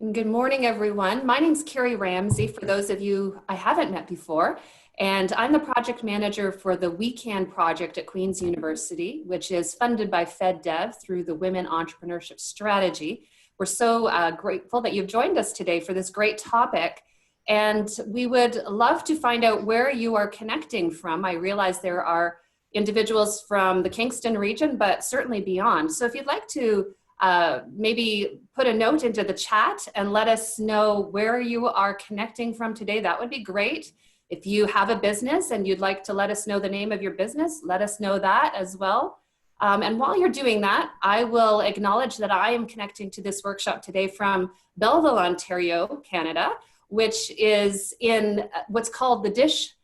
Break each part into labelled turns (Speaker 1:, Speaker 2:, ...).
Speaker 1: Good morning, everyone. My name's Carrie Ramsey, for those of you I haven't met before, and I'm the project manager for the We Can project at Queen's University, which is funded by FedDev through the Women Entrepreneurship Strategy. We're so grateful that you've joined us today for this great topic, and we would love to find out where you are connecting from. I realize there are individuals from the Kingston region, but certainly beyond. So if you'd like to maybe put a note into the chat and let us know where you are connecting from today. That would be great. If you have a business and you'd like to let us know the name of your business, let us know that as well. And while you're doing that, I will acknowledge that I am connecting to this workshop today from Belleville, Ontario, Canada, which is in what's called the Dish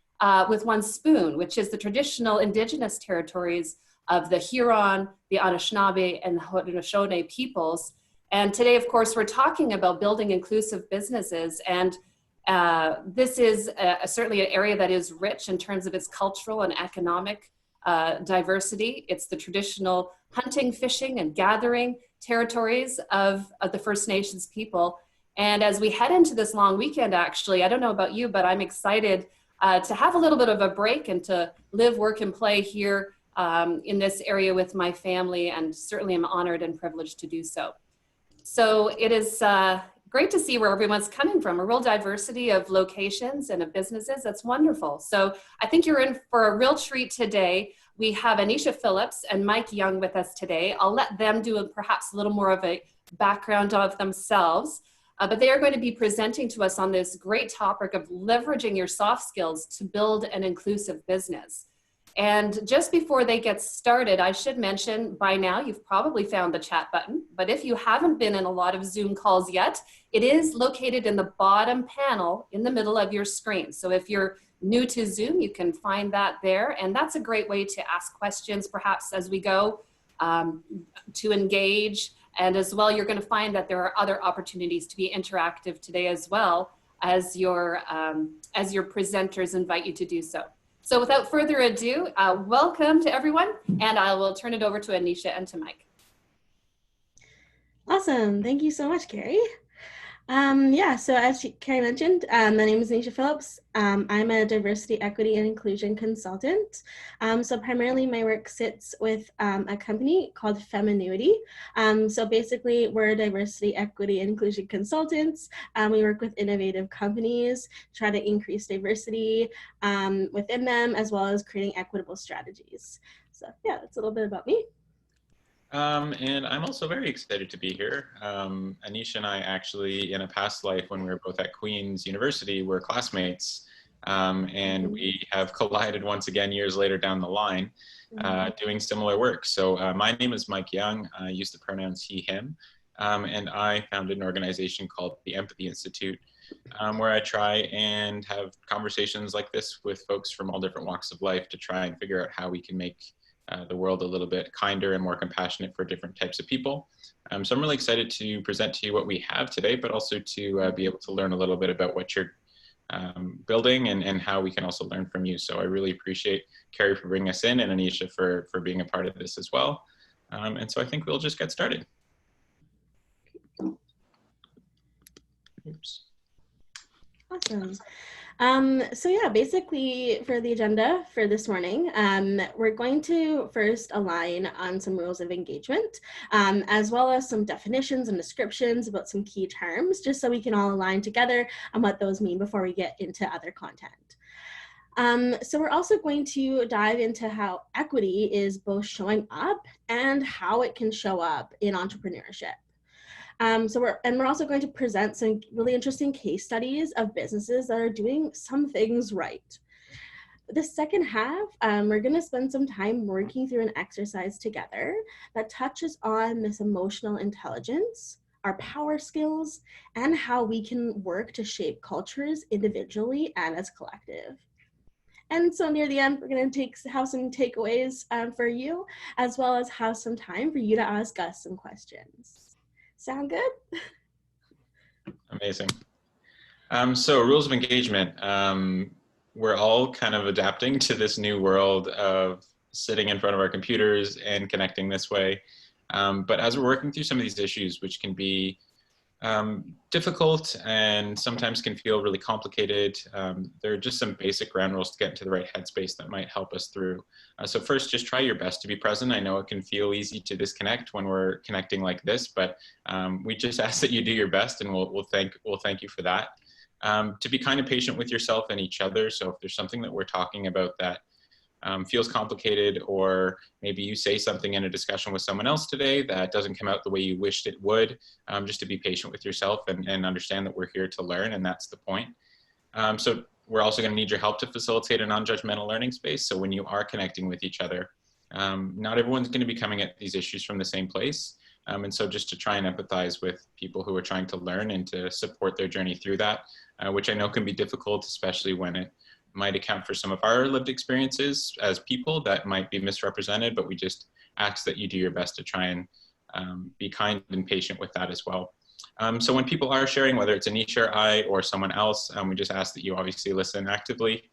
Speaker 1: with One Spoon, which is the traditional Indigenous territories of the Huron, the Anishinaabe, and the Haudenosaunee peoples. And today, of course, we're talking about building inclusive businesses. And this is certainly an area that is rich in terms of its cultural and economic diversity. It's the traditional hunting, fishing, and gathering territories of the First Nations people. And as we head into this long weekend, actually, I don't know about you, but I'm excited to have a little bit of a break and to live, work, and play here in this area with my family, and certainly I'm honored and privileged to do so. So it is great to see where everyone's coming from, a real diversity of locations and of businesses. That's wonderful. So I think you're in for a real treat today. We have Anisha Phillips and Mike Young with us today. I'll let them do perhaps a little more of a background of themselves, but they are going to be presenting to us on this great topic of leveraging your soft skills to build an inclusive business. And just before they get started, I should mention by now you've probably found the chat button, but if you haven't been in a lot of Zoom calls yet, it is located in the bottom panel in the middle of your screen. So if you're new to Zoom, you can find that there. And that's a great way to ask questions perhaps as we go, to engage. And as well, you're going to find that there are other opportunities to be interactive today as well as your presenters invite you to do so. So without further ado, welcome to everyone, and I will turn it over to Anisha and to Mike.
Speaker 2: Awesome. Thank you so much, Carrie. So as Carrie mentioned, my name is Anisha Phillips. I'm a diversity, equity, and inclusion consultant. So primarily my work sits with a company called Feminuity. So basically we're diversity, equity, and inclusion consultants. We work with innovative companies, try to increase diversity within them, as well as creating equitable strategies. So yeah, that's a little bit about me.
Speaker 3: And I'm also very excited to be here. Anisha and I actually, in a past life when we were both at Queen's University, were classmates, and we have collided once again years later down the line, doing similar work. So my name is Mike Young. I use the pronouns he, him, and I founded an organization called the Empathy Institute, where I try and have conversations like this with folks from all different walks of life to try and figure out how we can make the world a little bit kinder and more compassionate for different types of people. So I'm really excited to present to you what we have today, but also to be able to learn a little bit about what you're building and how we can also learn from you. So I really appreciate Carrie for bringing us in, and Anisha for being a part of this as well. And so I think we'll just get started. Oops.
Speaker 2: Awesome. So yeah, basically for the agenda for this morning, we're going to first align on some rules of engagement, as well as some definitions and descriptions about some key terms, just so we can all align together on what those mean before we get into other content. So we're also going to dive into how equity is both showing up and how it can show up in entrepreneurship. We're also going to present some really interesting case studies of businesses that are doing some things right. The second half, we're going to spend some time working through an exercise together that touches on this emotional intelligence, our power skills, and how we can work to shape cultures individually and as collective. And so near the end, we're going to have some takeaways for you, as well as have some time for you to ask us some questions. Sound good?
Speaker 3: Amazing. So rules of engagement. We're all kind of adapting to this new world of sitting in front of our computers and connecting this way. But as we're working through some of these issues, which can be difficult and sometimes can feel really complicated. There are just some basic ground rules to get into the right headspace that might help us through. So first, just try your best to be present. I know it can feel easy to disconnect when we're connecting like this, but we just ask that you do your best, and we'll thank you for that. To be kind of patient with yourself and each other. So if there's something that we're talking about that feels complicated, or maybe you say something in a discussion with someone else today that doesn't come out the way you wished it would, just to be patient with yourself and understand that we're here to learn, and that's the point. So we're also going to need your help to facilitate a non-judgmental learning space. So when you are connecting with each other, not everyone's going to be coming at these issues from the same place. And so just to try and empathize with people who are trying to learn and to support their journey through that, which I know can be difficult, especially when it might account for some of our lived experiences as people that might be misrepresented, but we just ask that you do your best to try and be kind and patient with that as well. So when people are sharing, whether it's Anisha or I or someone else, we just ask that you obviously listen actively,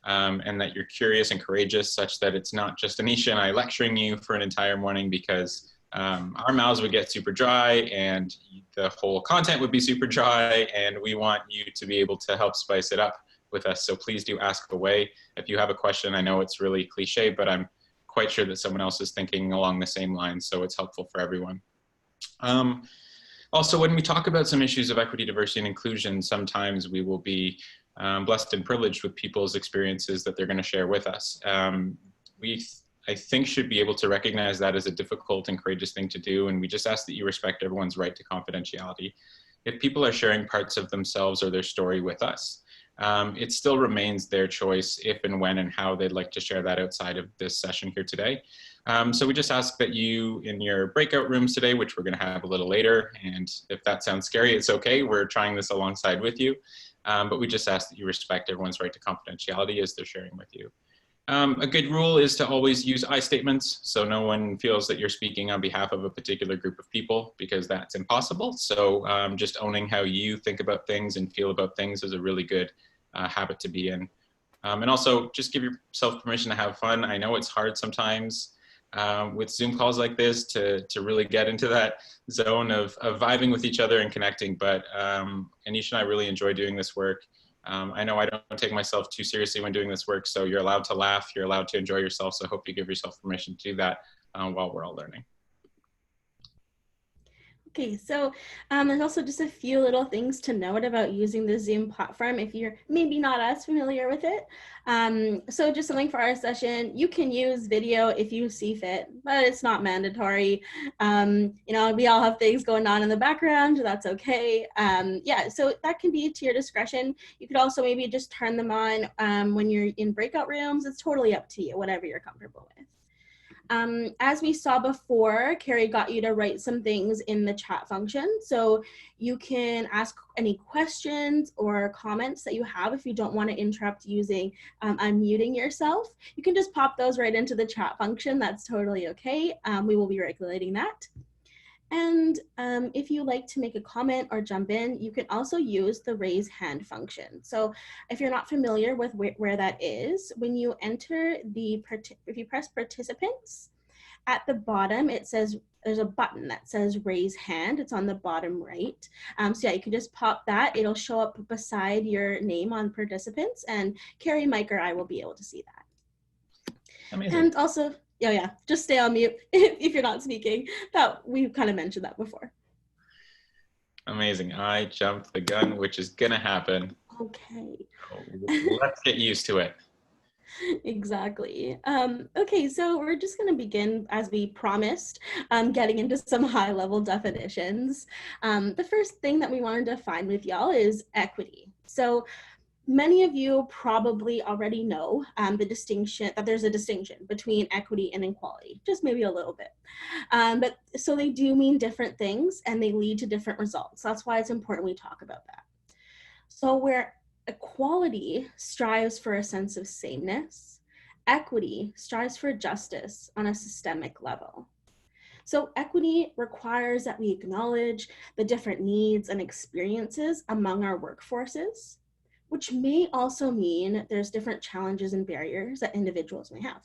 Speaker 3: and that you're curious and courageous, such that it's not just Anisha and I lecturing you for an entire morning, because our mouths would get super dry and the whole content would be super dry, and we want you to be able to help spice it up with us. So please do ask away. If you have a question, I know it's really cliche, but I'm quite sure that someone else is thinking along the same lines, so it's helpful for everyone. Also, when we talk about some issues of equity, diversity, and inclusion, sometimes we will be blessed and privileged with people's experiences that they're going to share with us. I think should be able to recognize that as a difficult and courageous thing to do, and we just ask that you respect everyone's right to confidentiality. If people are sharing parts of themselves or their story with us, it still remains their choice if and when and how they'd like to share that outside of this session here today. So we just ask that you, in your breakout rooms today, which we're going to have a little later, and if that sounds scary, it's okay. We're trying this alongside with you, but we just ask that you respect everyone's right to confidentiality as they're sharing with you. A good rule is to always use I statements, so no one feels that you're speaking on behalf of a particular group of people, because that's impossible. So just owning how you think about things and feel about things is a really good habit to be in. And also just give yourself permission to have fun. I know it's hard sometimes with Zoom calls like this to really get into that zone of vibing with each other and connecting, but Anisha and I really enjoy doing this work. I know I don't take myself too seriously when doing this work, so you're allowed to laugh, you're allowed to enjoy yourself, so I hope you give yourself permission to do that while we're all learning.
Speaker 2: Okay, so there's also just a few little things to note about using the Zoom platform if you're maybe not as familiar with it. So just something for our session, you can use video if you see fit, but it's not mandatory. You know, we all have things going on in the background, that's okay. Yeah, so that can be to your discretion. You could also maybe just turn them on when you're in breakout rooms. It's totally up to you, whatever you're comfortable with. As we saw before, Carrie got you to write some things in the chat function. So you can ask any questions or comments that you have if you don't want to interrupt using unmuting yourself. You can just pop those right into the chat function. That's totally okay. We will be regulating that. And if you like to make a comment or jump in, you can also use the raise hand function. So if you're not familiar with where that is, when you enter if you press participants, at the bottom, it says, there's a button that says raise hand. It's on the bottom right. So yeah, you can just pop that. It'll show up beside your name on participants, and Carrie, Mike, or I will be able to see that. Amazing. And also, yeah, just stay on mute if you're not speaking. That we've kind of mentioned that before.
Speaker 3: Amazing. I jumped the gun, which is gonna happen.
Speaker 2: Okay.
Speaker 3: So let's get used to it.
Speaker 2: Exactly. Okay, so we're just going to begin, as we promised, getting into some high-level definitions. The first thing that we want to define with y'all is equity. So many of you probably already know that there's a distinction between equity and equality, just maybe a little bit. But so they do mean different things, and they lead to different results. That's why it's important we talk about that. So where equality strives for a sense of sameness, equity strives for justice on a systemic level. So equity requires that we acknowledge the different needs and experiences among our workforces, which may also mean there's different challenges and barriers that individuals may have.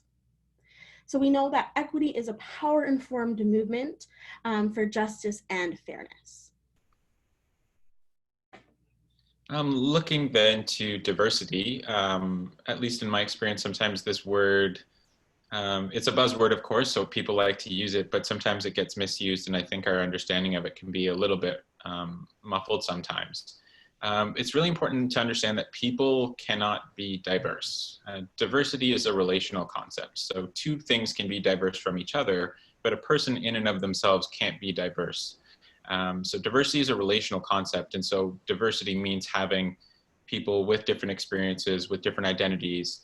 Speaker 2: So we know that equity is a power-informed movement for justice and fairness.
Speaker 3: Looking then to diversity, at least in my experience, sometimes this word, it's a buzzword, of course, so people like to use it, but sometimes it gets misused, and I think our understanding of it can be a little bit muffled sometimes. It's really important to understand that people cannot be diverse. Diversity is a relational concept, so two things can be diverse from each other, but a person in and of themselves can't be diverse. So diversity is a relational concept, and so diversity means having people with different experiences, with different identities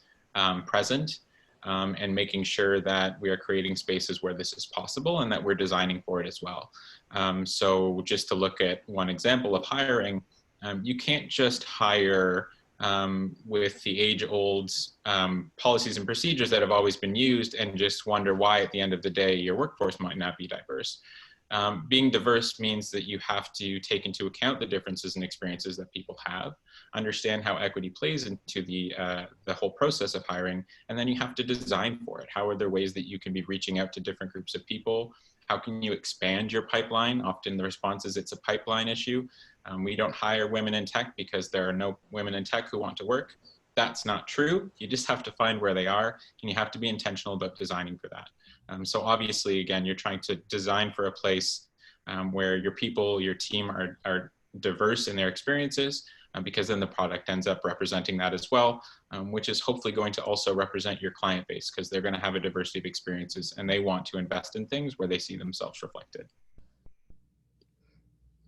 Speaker 3: present, and making sure that we are creating spaces where this is possible and that we're designing for it as well. So just to look at one example of hiring, you can't just hire with the age-old policies and procedures that have always been used and just wonder why at the end of the day your workforce might not be diverse. Being diverse means that you have to take into account the differences and experiences that people have, understand how equity plays into the whole process of hiring, and then you have to design for it. How are there ways that you can be reaching out to different groups of people? How can you expand your pipeline? Often the response is it's a pipeline issue. We don't hire women in tech because there are no women in tech who want to work. That's not true. You just have to find where they are, and you have to be intentional about designing for that. So obviously, again, you're trying to design for a place where your people, your team are diverse in their experiences, because then the product ends up representing that as well, which is hopefully going to also represent your client base, because they're going to have a diversity of experiences and they want to invest in things where they see themselves reflected.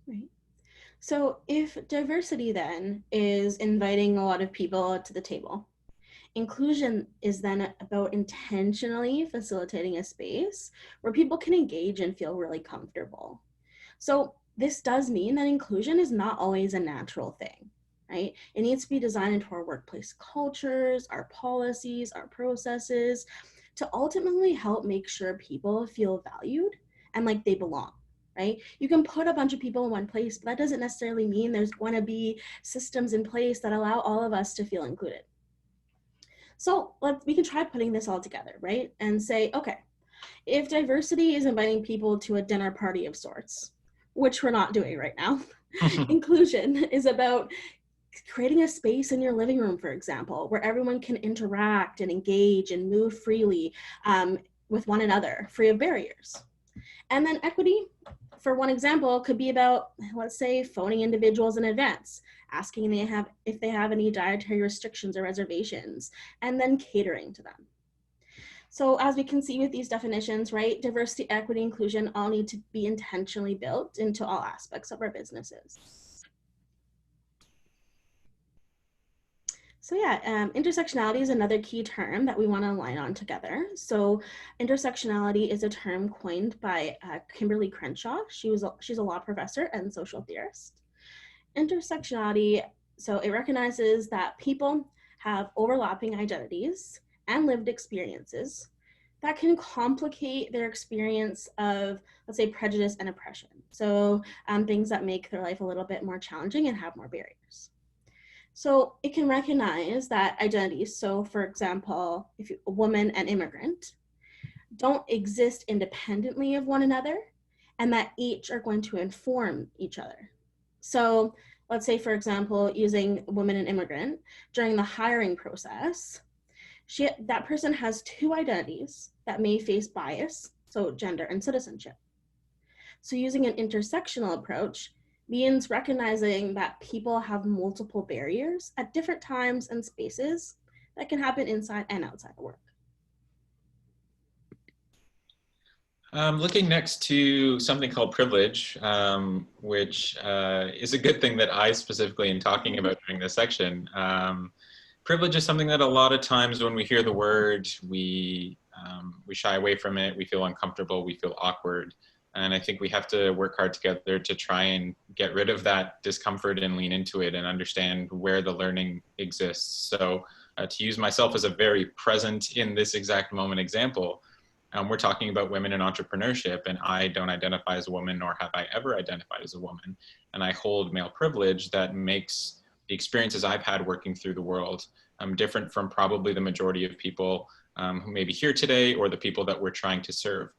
Speaker 2: Right. So if diversity then is inviting a lot of people to the table, inclusion is then about intentionally facilitating a space where people can engage and feel really comfortable. So this does mean that inclusion is not always a natural thing, right? It needs to be designed into our workplace cultures, our policies, our processes, to ultimately help make sure people feel valued and like they belong. Right? You can put a bunch of people in one place, but that doesn't necessarily mean there's going to be systems in place that allow all of us to feel included. So we can try putting this all together, right? And say, okay, if diversity is inviting people to a dinner party of sorts, which we're not doing right now, inclusion is about creating a space in your living room, for example, where everyone can interact and engage and move freely with one another, free of barriers. And then equity, for one example, could be about, let's say, phoning individuals in advance, asking if they have any dietary restrictions or reservations, and then catering to them. So as we can see with these definitions, right, diversity, equity, inclusion all need to be intentionally built into all aspects of our businesses. So yeah, intersectionality is another key term that we want to align on together. So intersectionality is a term coined by Kimberly Crenshaw. She's a law professor and social theorist. Intersectionality, so it recognizes that people have overlapping identities and lived experiences that can complicate their experience of, let's say, prejudice and oppression. So things that make their life a little bit more challenging and have more barriers. So it can recognize that identities, so for example, if a woman and immigrant, don't exist independently of one another, and that each are going to inform each other. So let's say, for example, using woman and immigrant, during the hiring process, that person has two identities that may face bias, so gender and citizenship. So using an intersectional approach means recognizing that people have multiple barriers at different times and spaces that can happen inside and outside of work.
Speaker 3: Looking next to something called privilege, which is a good thing that I specifically am talking about during this section. Privilege is something that a lot of times when we hear the word, we shy away from it, we feel uncomfortable, we feel awkward. And I think we have to work hard together to try and get rid of that discomfort and lean into it and understand where the learning exists. So to use myself as a very present in this exact moment example, we're talking about women in entrepreneurship, and I don't identify as a woman, nor have I ever identified as a woman. And I hold male privilege that makes the experiences I've had working through the world different from probably the majority of people who may be here today or the people that we're trying to serve.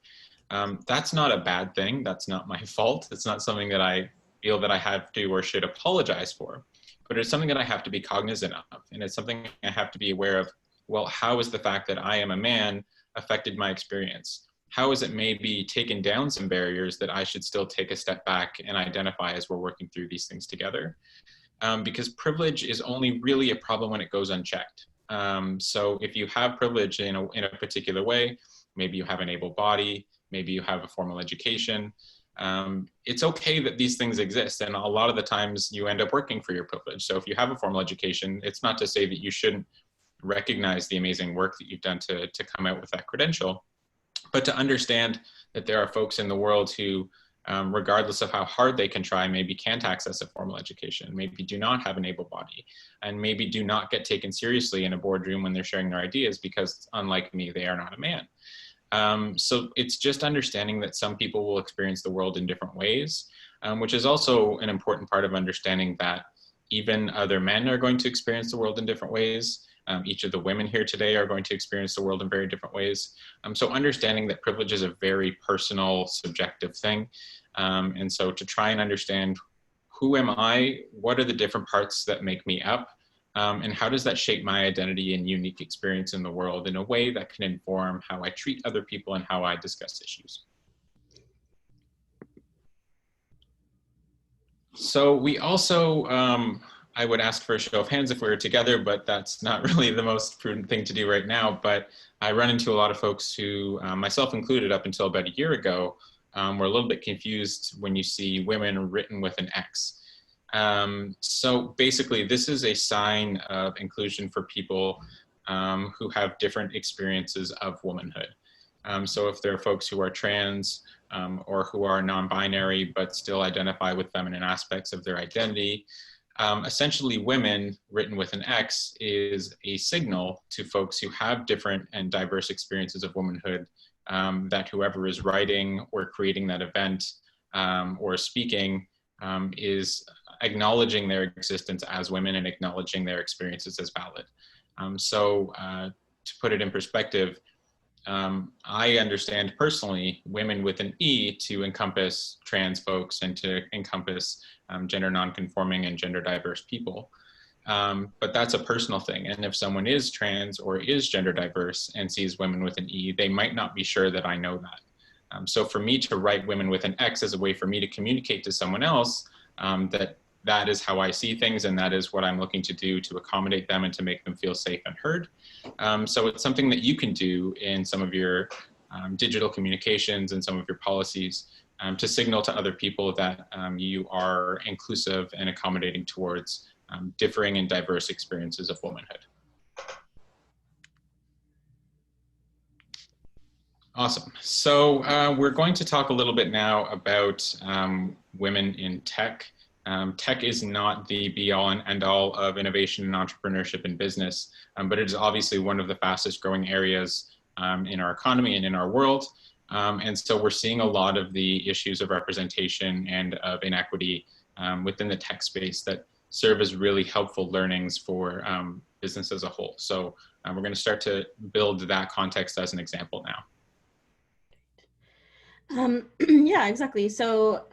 Speaker 3: That's not a bad thing. That's not my fault. It's not something that I feel that I have to or should apologize for, but it's something that I have to be cognizant of. And it's something I have to be aware of. Well, how is the fact that I am a man affected my experience? How has it maybe taken down some barriers that I should still take a step back and identify as we're working through these things together? Because privilege is only really a problem when it goes unchecked. So if you have privilege in a particular way, maybe you have an able body, maybe you have a formal education, it's okay that these things exist. And a lot of the times you end up working for your privilege. So if you have a formal education, it's not to say that you shouldn't recognize the amazing work that you've done to come out with that credential, but to understand that there are folks in the world who, regardless of how hard they can try, maybe can't access a formal education, maybe do not have an able body, and maybe do not get taken seriously in a boardroom when they're sharing their ideas because, unlike me, they are not a man. So it's just understanding that some people will experience the world in different ways, which is also an important part of understanding that even other men are going to experience the world in different ways. Each of the women here today are going to experience the world in very different ways. So understanding that privilege is a very personal, subjective thing. And so to try and understand, who am I? What are the different parts that make me up? And how does that shape my identity and unique experience in the world in a way that can inform how I treat other people and how I discuss issues? So we also, I would ask for a show of hands if we were together, but that's not really the most prudent thing to do right now. But I run into a lot of folks who, myself included up until about a year ago, were a little bit confused when you see women written with an X. So basically, this is a sign of inclusion for people who have different experiences of womanhood. So if there are folks who are trans or who are non-binary but still identify with feminine aspects of their identity, essentially women written with an X is a signal to folks who have different and diverse experiences of womanhood, that whoever is writing or creating that event or speaking is acknowledging their existence as women and acknowledging their experiences as valid. So to put it in perspective, I understand personally women with an E to encompass trans folks and to encompass gender nonconforming and gender diverse people. But that's a personal thing. And if someone is trans or is gender diverse and sees women with an E, they might not be sure that I know that. So for me to write women with an X is a way for me to communicate to someone else that is how I see things, and that is what I'm looking to do to accommodate them and to make them feel safe and heard. So it's something that you can do in some of your digital communications and some of your policies to signal to other people that you are inclusive and accommodating towards differing and diverse experiences of womanhood. Awesome. So we're going to talk a little bit now about women in tech. Tech is not the be-all and end-all of innovation and entrepreneurship in business, but it is obviously one of the fastest growing areas in our economy and in our world. And so we're seeing a lot of the issues of representation and of inequity within the tech space that serve as really helpful learnings for business as a whole. So we're going to start to build that context as an example now.
Speaker 2: Yeah, exactly. So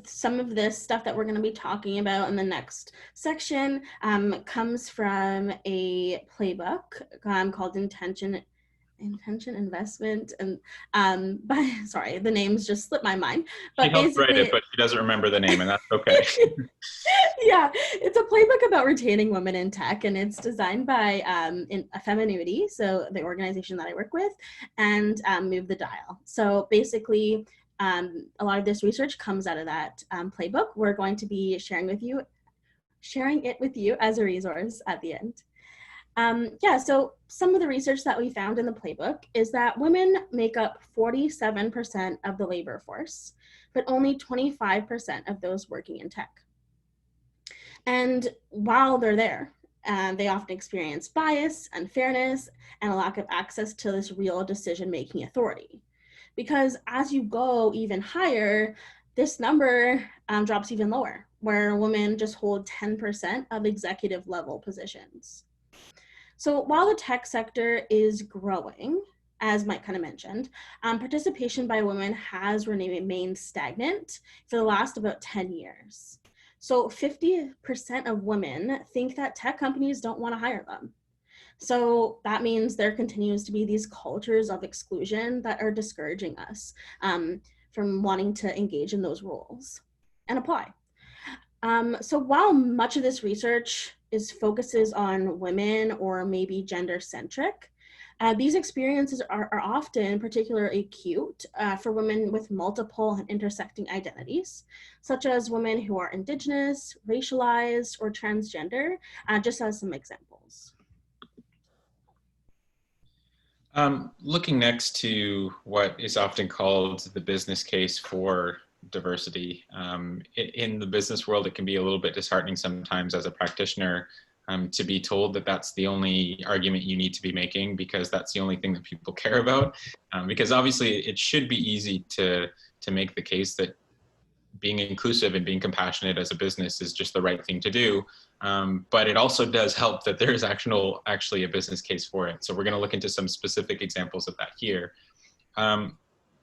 Speaker 2: some of this stuff that we're going to be talking about in the next section comes from a playbook called Intention Investment, and sorry, the names just slipped my mind. But
Speaker 3: she helped write it, but she doesn't remember the name, and that's okay.
Speaker 2: Yeah, it's a playbook about retaining women in tech, and it's designed by Feminuity, so the organization that I work with, and Move the Dial. So basically, a lot of this research comes out of that playbook. We're going to be sharing it with you as a resource at the end. Yeah, so some of the research that we found in the playbook is that women make up 47% of the labor force, but only 25% of those working in tech. And while they're there, they often experience bias, unfairness, and a lack of access to this real decision-making authority. Because as you go even higher, this number drops even lower, where women just hold 10% of executive level positions. So while the tech sector is growing, as Mike kind of mentioned, participation by women has remained stagnant for the last about 10 years. So 50% of women think that tech companies don't want to hire them. So that means there continues to be these cultures of exclusion that are discouraging us from wanting to engage in those roles and apply. So while much of this research focuses on women or maybe gender centric, these experiences are often particularly acute for women with multiple and intersecting identities, such as women who are Indigenous, racialized, or transgender, just as some examples.
Speaker 3: Looking next to what is often called the business case for diversity. In the business world, it can be a little bit disheartening sometimes as a practitioner to be told that that's the only argument you need to be making because that's the only thing that people care about. Because obviously it should be easy to make the case that being inclusive and being compassionate as a business is just the right thing to do. But it also does help that there is actually a business case for it. So we're going to look into some specific examples of that here.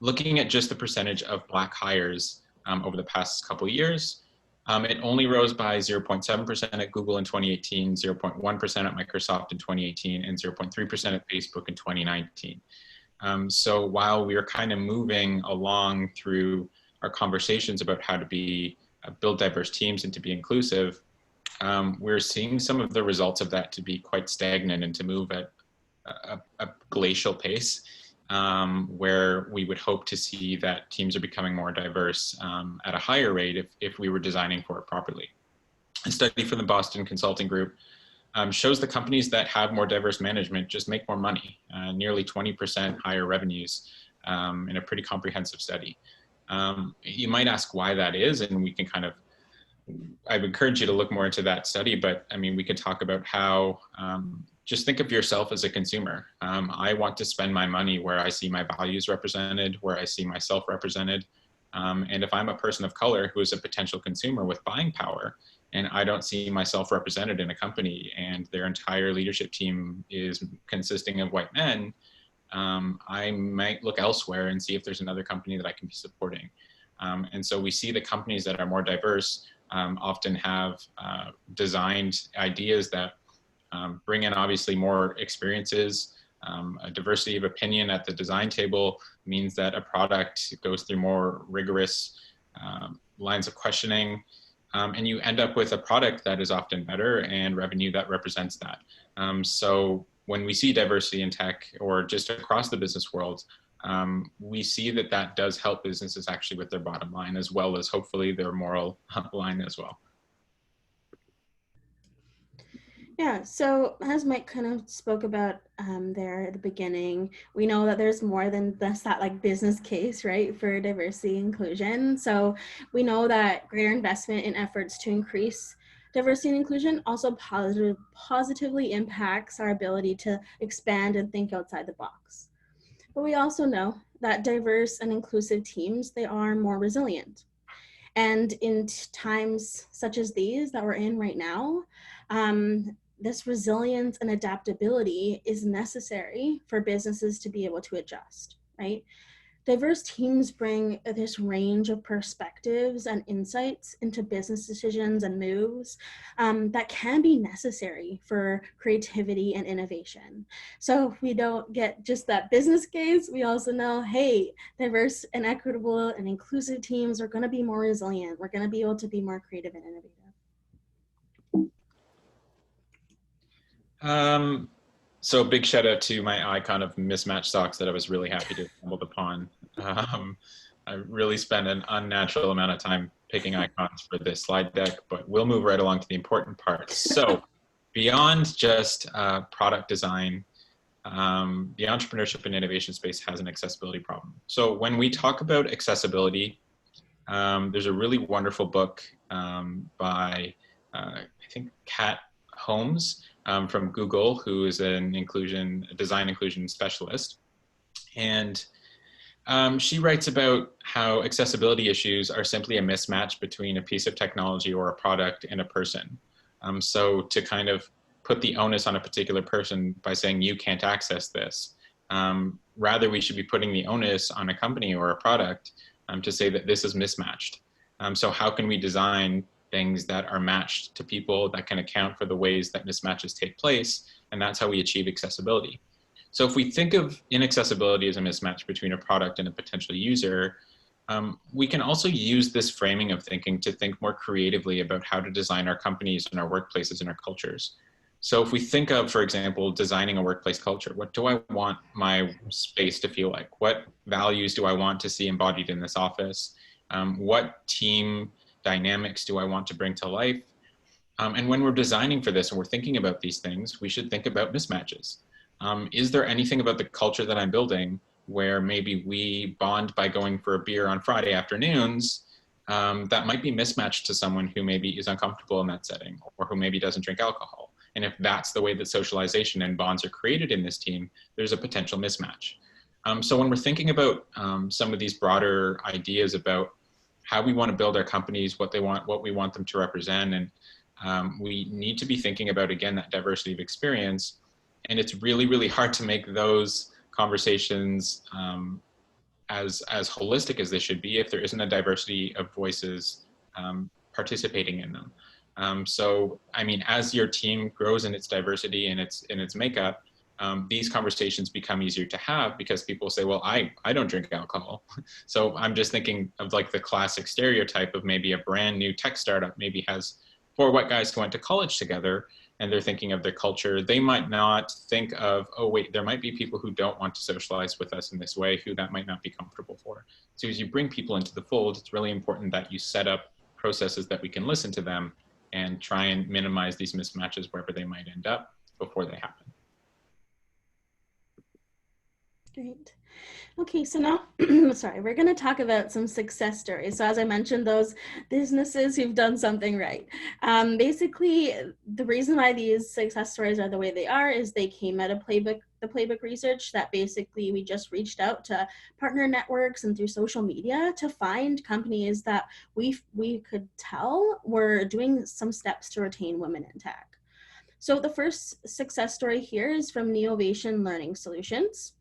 Speaker 3: Looking at just the percentage of Black hires over the past couple of years, it only rose by 0.7% at Google in 2018, 0.1% at Microsoft in 2018, and 0.3% at Facebook in 2019. So while we are kind of moving along through our conversations about how to build diverse teams and to be inclusive, we're seeing some of the results of that to be quite stagnant and to move at a glacial pace, where we would hope to see that teams are becoming more diverse at a higher rate if we were designing for it properly. A study from the Boston Consulting Group shows the companies that have more diverse management just make more money, nearly 20% higher revenues in a pretty comprehensive study. You might ask why that is, and we can I'd encourage you to look more into that study, but I mean, we could talk about how, just think of yourself as a consumer. I want to spend my money where I see my values represented, where I see myself represented. And if I'm a person of color who is a potential consumer with buying power, and I don't see myself represented in a company and their entire leadership team is consisting of white men, I might look elsewhere and see if there's another company that I can be supporting. And so we see the companies that are more diverse often have designed ideas that bring in obviously more experiences. A diversity of opinion at the design table means that a product goes through more rigorous lines of questioning, and you end up with a product that is often better and revenue that represents that. So when we see diversity in tech or just across the business world, we see that that does help businesses actually with their bottom line as well as hopefully their moral line as well.
Speaker 2: Yeah, so as Mike kind of spoke about there at the beginning, we know that there's more than just that like business case, right, for diversity and inclusion. So we know that greater investment in efforts to increase diversity and inclusion also positively impacts our ability to expand and think outside the box. But we also know that diverse and inclusive teams, they are more resilient. And in times such as these that we're in right now, this resilience and adaptability is necessary for businesses to be able to adjust, right? Diverse teams bring this range of perspectives and insights into business decisions and moves that can be necessary for creativity and innovation. So if we don't get just that business case, we also know, hey, diverse and equitable and inclusive teams are going to be more resilient. We're going to be able to be more creative and innovative.
Speaker 3: So a big shout out to my icon of mismatched socks that I was really happy to stumble upon. I really spent an unnatural amount of time picking icons for this slide deck, but we'll move right along to the important parts. So beyond just product design, the entrepreneurship and innovation space has an accessibility problem. So when we talk about accessibility, there's a really wonderful book by, I think, Kat Holmes from Google, who is a design inclusion specialist. And she writes about how accessibility issues are simply a mismatch between a piece of technology or a product and a person. So to kind of put the onus on a particular person by saying you can't access this Rather, we should be putting the onus on a company or a product to say that this is mismatched. So how can we design things that are matched to people that can account for the ways that mismatches take place? And that's how we achieve accessibility. So if we think of inaccessibility as a mismatch between a product and a potential user, we can also use this framing of thinking to think more creatively about how to design our companies and our workplaces and our cultures. So if we think of, for example, designing a workplace culture, what do I want my space to feel like? What values do I want to see embodied in this office? What team dynamics do I want to bring to life? And when we're designing for this and we're thinking about these things, we should think about mismatches. Is there anything about the culture that I'm building where maybe we bond by going for a beer on Friday afternoons that might be mismatched to someone who maybe is uncomfortable in that setting or who maybe doesn't drink alcohol? And if that's the way that socialization and bonds are created in this team, there's a potential mismatch. So when we're thinking about some of these broader ideas about how we want to build our companies, what we want them to represent, and we need to be thinking about, again, that diversity of experience. And it's really, really hard to make those conversations as holistic as they should be if there isn't a diversity of voices participating in them. So, I mean, as your team grows in its diversity and its makeup, these conversations become easier to have because people say, well, I don't drink alcohol. So I'm just thinking of like the classic stereotype of maybe a brand new tech startup maybe has 4 white guys who went to college together and they're thinking of their culture. They might not think of, oh, wait, there might be people who don't want to socialize with us in this way, who that might not be comfortable for. So as you bring people into the fold, it's really important that you set up processes that we can listen to them and try and minimize these mismatches wherever they might end up before they happen.
Speaker 2: Great. Okay, so now, sorry, we're going to talk about some success stories. So as I mentioned, those businesses who've done something right. Basically, the reason why these success stories are the way they are is they came out of the playbook research that basically we just reached out to partner networks and through social media to find companies that we could tell were doing some steps to retain women in tech. So the first success story here is from Neovation Learning Solutions.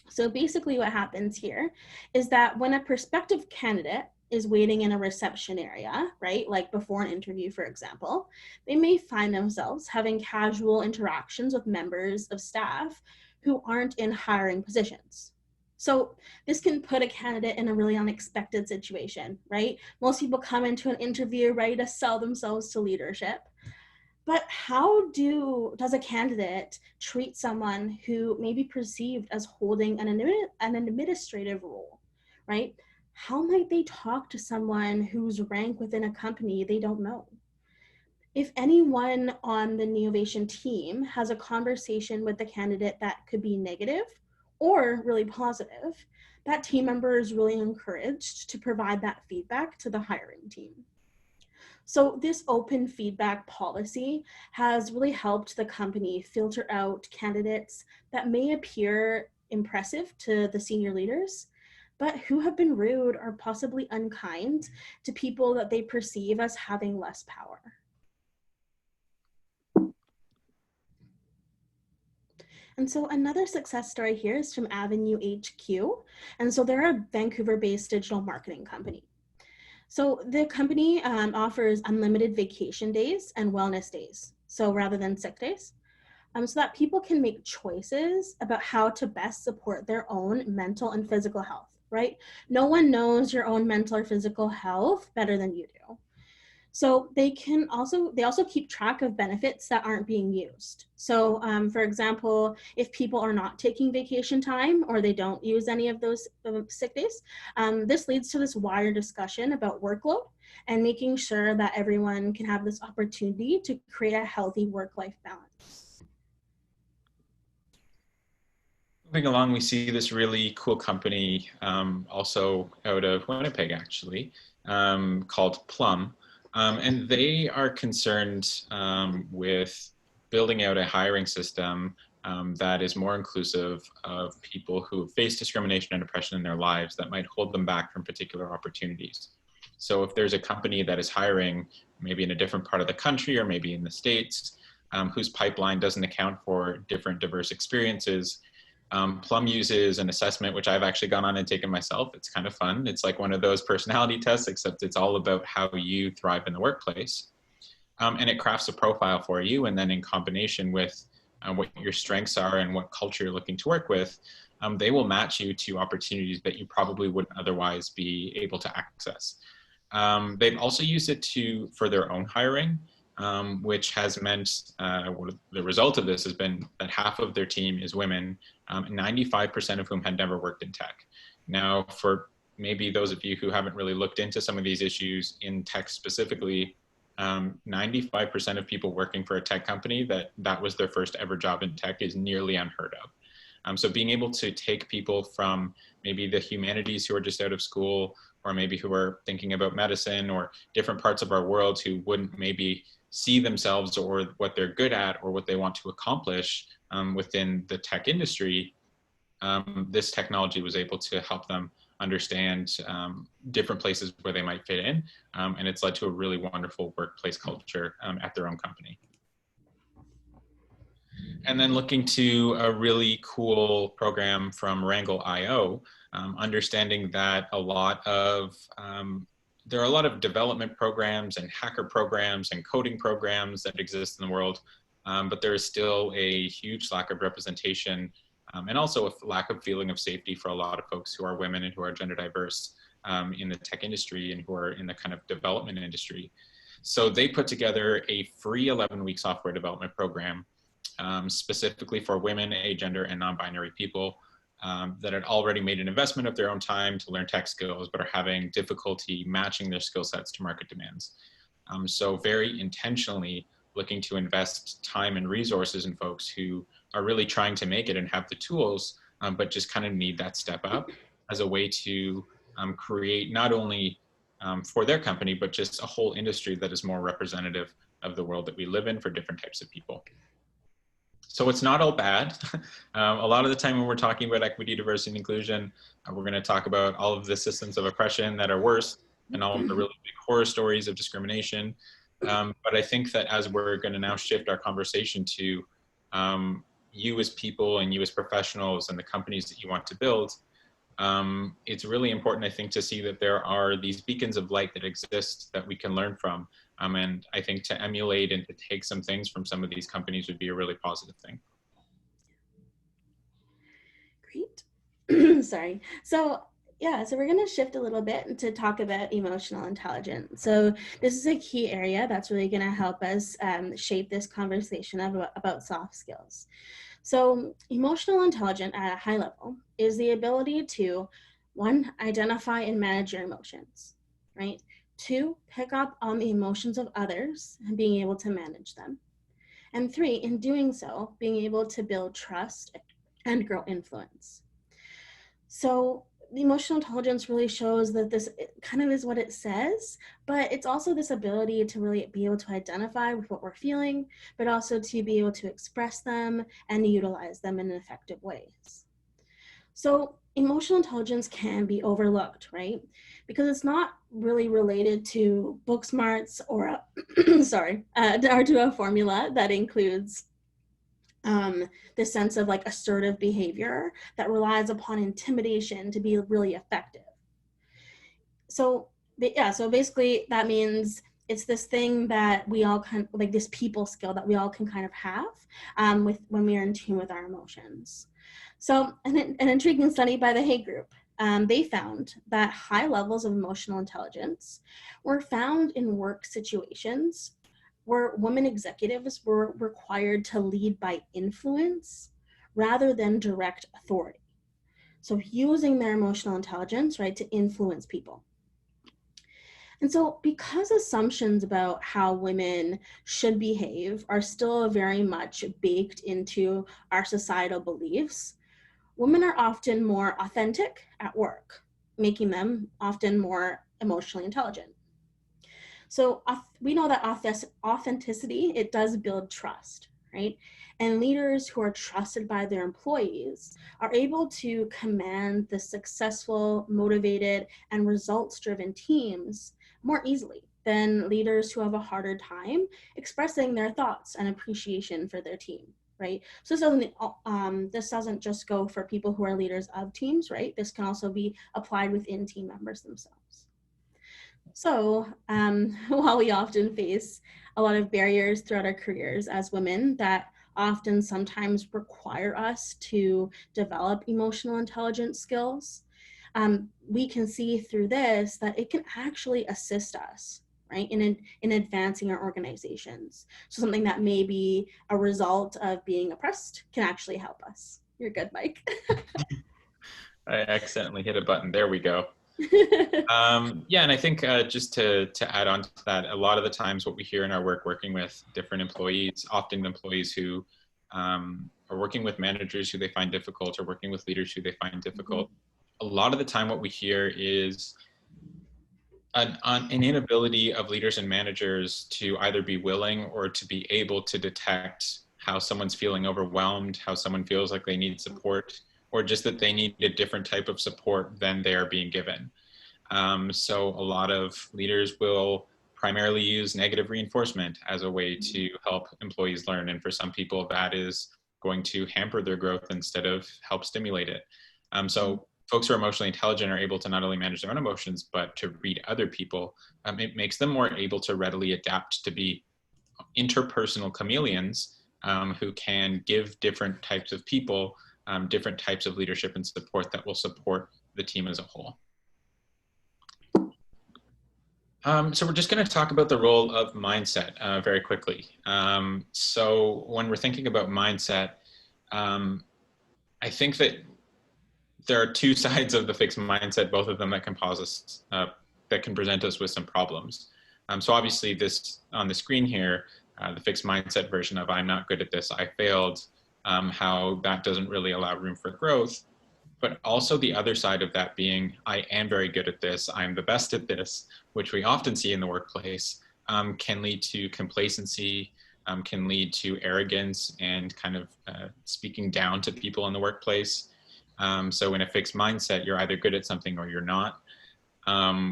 Speaker 2: So basically what happens here is that when a prospective candidate is waiting in a reception area, right, like before an interview, for example, they may find themselves having casual interactions with members of staff who aren't in hiring positions. So this can put a candidate in a really unexpected situation, right? Most people come into an interview ready to sell themselves to leadership. But how does a candidate treat someone who may be perceived as holding an administrative role, right? How might they talk to someone whose rank within a company they don't know? If anyone on the Neovation team has a conversation with the candidate that could be negative or really positive, that team member is really encouraged to provide that feedback to the hiring team. So this open feedback policy has really helped the company filter out candidates that may appear impressive to the senior leaders, but who have been rude or possibly unkind to people that they perceive as having less power. And so another success story here is from Avenue HQ. And so they're a Vancouver-based digital marketing company. So the company offers unlimited vacation days and wellness days, so rather than sick days, so that people can make choices about how to best support their own mental and physical health, right? No one knows your own mental or physical health better than you do. So they also keep track of benefits that aren't being used. So for example, if people are not taking vacation time or they don't use any of those sick days, this leads to this wider discussion about workload and making sure that everyone can have this opportunity to create a healthy work-life balance.
Speaker 3: Moving along, we see this really cool company also out of Winnipeg, actually, called Plum. And they are concerned with building out a hiring system that is more inclusive of people who face discrimination and oppression in their lives that might hold them back from particular opportunities. So if there's a company that is hiring maybe in a different part of the country or maybe in the States, whose pipeline doesn't account for different diverse experiences, Plum uses an assessment, which I've actually gone on and taken myself. It's kind of fun. It's like one of those personality tests, except it's all about how you thrive in the workplace. And it crafts a profile for you. And then in combination with what your strengths are and what culture you're looking to work with, they will match you to opportunities that you probably wouldn't otherwise be able to access. They've also used it for their own hiring, which has meant the result of this has been that half of their team is women, 95% of whom had never worked in tech. Now, for maybe those of you who haven't really looked into some of these issues in tech specifically, 95% of people working for a tech company that was their first ever job in tech is nearly unheard of. So being able to take people from maybe the humanities who are just out of school, or maybe who are thinking about medicine or different parts of our world who wouldn't maybe see themselves or what they're good at or what they want to accomplish within the tech industry, this technology was able to help them understand different places where they might fit in. And it's led to a really wonderful workplace culture at their own company. And then looking to a really cool program from Wrangle.io, understanding that there are a lot of development programs and hacker programs and coding programs that exist in the world, but there is still a huge lack of representation and also a lack of feeling of safety for a lot of folks who are women and who are gender diverse in the tech industry and who are in the kind of development industry. So they put together a free 11-week software development program specifically for women, agender, and non-binary people that had already made an investment of their own time to learn tech skills, but are having difficulty matching their skill sets to market demands. So very intentionally looking to invest time and resources in folks who are really trying to make it and have the tools, but just kind of need that step up as a way to create not only for their company, but just a whole industry that is more representative of the world that we live in for different types of people. So it's not all bad. A lot of the time when we're talking about equity, diversity, and inclusion, we're going to talk about all of the systems of oppression that are worse and all of the really big horror stories of discrimination. But I think that as we're going to now shift our conversation to you as people and you as professionals and the companies that you want to build, it's really important, I think, to see that there are these beacons of light that exist that we can learn from. And I think to emulate and to take some things from some of these companies would be a really positive thing.
Speaker 2: Great. Sorry. So yeah, so we're going to shift a little bit to talk about emotional intelligence. So this is a key area that's really going to help us shape this conversation about soft skills. So emotional intelligence at a high level is the ability to, one, identify and manage your emotions, right? Two, pick up on the emotions of others and being able to manage them. And three, in doing so, being able to build trust and grow influence. So the emotional intelligence really shows that this kind of is what it says, but it's also this ability to really be able to identify with what we're feeling, but also to be able to express them and utilize them in effective ways. So emotional intelligence can be overlooked, right? Because it's not really related to book smarts or or to a formula that includes the sense of like assertive behavior that relies upon intimidation to be really effective. So yeah, so basically that means it's this thing that we all kind of, like this people skill that we all can kind of have with when we are in tune with our emotions. So an intriguing study by the Hay Group, they found that high levels of emotional intelligence were found in work situations where women executives were required to lead by influence rather than direct authority. So using their emotional intelligence, right, to influence people. And so because assumptions about how women should behave are still very much baked into our societal beliefs, women are often more authentic at work, making them often more emotionally intelligent. So we know that authenticity, it does build trust, right? And leaders who are trusted by their employees are able to command the successful, motivated, and results-driven teams more easily than leaders who have a harder time expressing their thoughts and appreciation for their team. right? So this doesn't just go for people who are leaders of teams, right? This can also be applied within team members themselves. So while we often face a lot of barriers throughout our careers as women that often sometimes require us to develop emotional intelligence skills, we can see through this that it can actually assist us, right, in advancing our organizations. So something that may be a result of being oppressed can actually help us. You're good, Mike.
Speaker 3: I accidentally hit a button. There we go. Yeah, and I think just to add on to that, a lot of the times what we hear in our work working with different employees, often employees who are working with managers who they find difficult or working with leaders who they find difficult, a lot of the time what we hear is an inability of leaders and managers to either be willing or to be able to detect how someone's feeling overwhelmed, how someone feels like they need support, or just that they need a different type of support than they are being given. So a lot of leaders will primarily use negative reinforcement as a way to help employees learn. And for some people, that is going to hamper their growth instead of help stimulate it. So folks who are emotionally intelligent are able to not only manage their own emotions, but to read other people. It makes them more able to readily adapt to be interpersonal chameleons who can give different types of people different types of leadership and support that will support the team as a whole. So we're just going to talk about the role of mindset very quickly. So when we're thinking about mindset, I think that there are two sides of the fixed mindset, both of them that can cause us, that can present us with some problems. So obviously this on the screen here, the fixed mindset version of I'm not good at this, I failed, how that doesn't really allow room for growth. But also the other side of that being, I am very good at this, I'm the best at this, which we often see in the workplace, can lead to complacency, can lead to arrogance and kind of speaking down to people in the workplace. So in a fixed mindset, you're either good at something or you're not.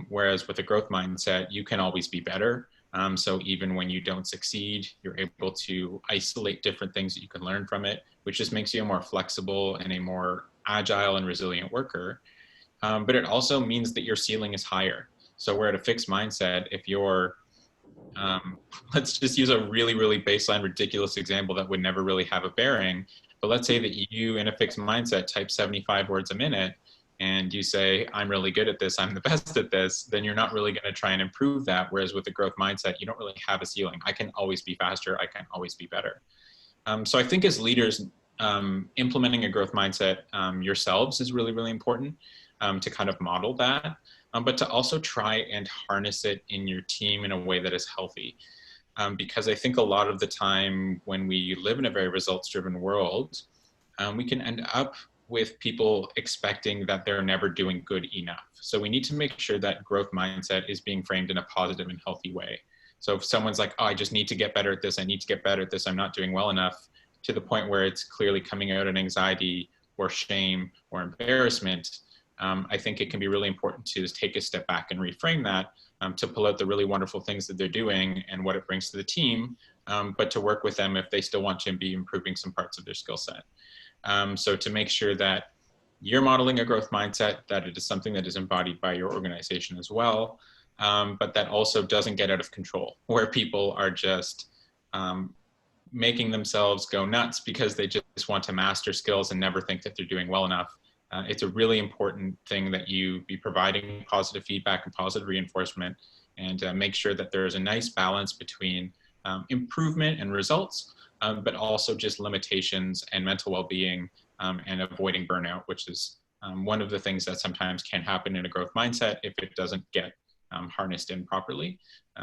Speaker 3: Whereas with a growth mindset, you can always be better. So even when you don't succeed, you're able to isolate different things that you can learn from it, which just makes you a more flexible and a more agile and resilient worker. But it also means that your ceiling is higher. So we're at a fixed mindset. If you're, let's just use a really, really baseline, ridiculous example that would never really have a bearing. But let's say that you, in a fixed mindset, type 75 words a minute, and you say, I'm really good at this, I'm the best at this, then you're not really going to try and improve that. Whereas with the growth mindset, you don't really have a ceiling. I can always be faster. I can always be better. So I think as leaders, implementing a growth mindset yourselves is really, really important to kind of model that, but to also try and harness it in your team in a way that is healthy. Because I think a lot of the time when we live in a very results-driven world, we can end up with people expecting that they're never doing good enough. So we need to make sure that growth mindset is being framed in a positive and healthy way. So if someone's like, oh, I just need to get better at this, I need to get better at this, I'm not doing well enough, to the point where it's clearly coming out in anxiety or shame or embarrassment, I think it can be really important to just take a step back and reframe that, to pull out the really wonderful things that they're doing and what it brings to the team, but to work with them if they still want to be improving some parts of their skill set. So to make sure that you're modeling a growth mindset, that it is something that is embodied by your organization as well, but that also doesn't get out of control, where people are just making themselves go nuts because they just want to master skills and never think that they're doing well enough. It's a really important thing that you be providing positive feedback and positive reinforcement, and make sure that there is a nice balance between improvement and results, but also just limitations and mental well-being, and avoiding burnout, which is one of the things that sometimes can happen in a growth mindset if it doesn't get harnessed in properly,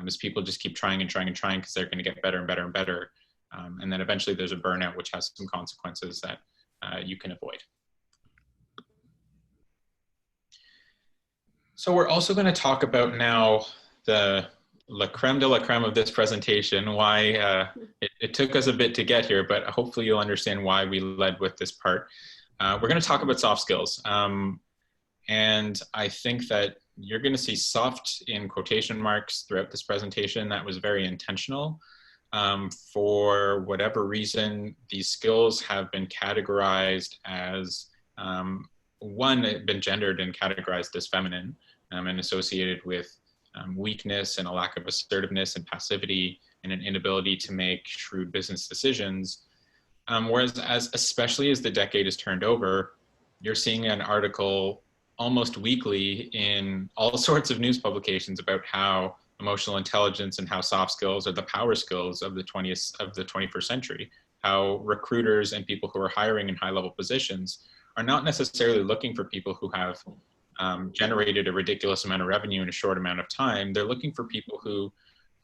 Speaker 3: as people just keep trying and trying and trying because they're going to get better and better and better. And then eventually there's a burnout, which has some consequences that you can avoid. So we're also going to talk about now the la creme de la creme of this presentation, why it took us a bit to get here, but hopefully you'll understand why we led with this part. We're going to talk about soft skills. And I think that you're going to see soft in quotation marks throughout this presentation. That was very intentional. For whatever reason, these skills have been categorized as, one, been gendered and categorized as feminine, and associated with weakness and a lack of assertiveness and passivity and an inability to make shrewd business decisions. Whereas especially as the decade is turned over, you're seeing an article almost weekly in all sorts of news publications about how emotional intelligence and how soft skills are the power skills of the 21st century, how recruiters and people who are hiring in high level positions are not necessarily looking for people who have generated a ridiculous amount of revenue in a short amount of time. They're looking for people who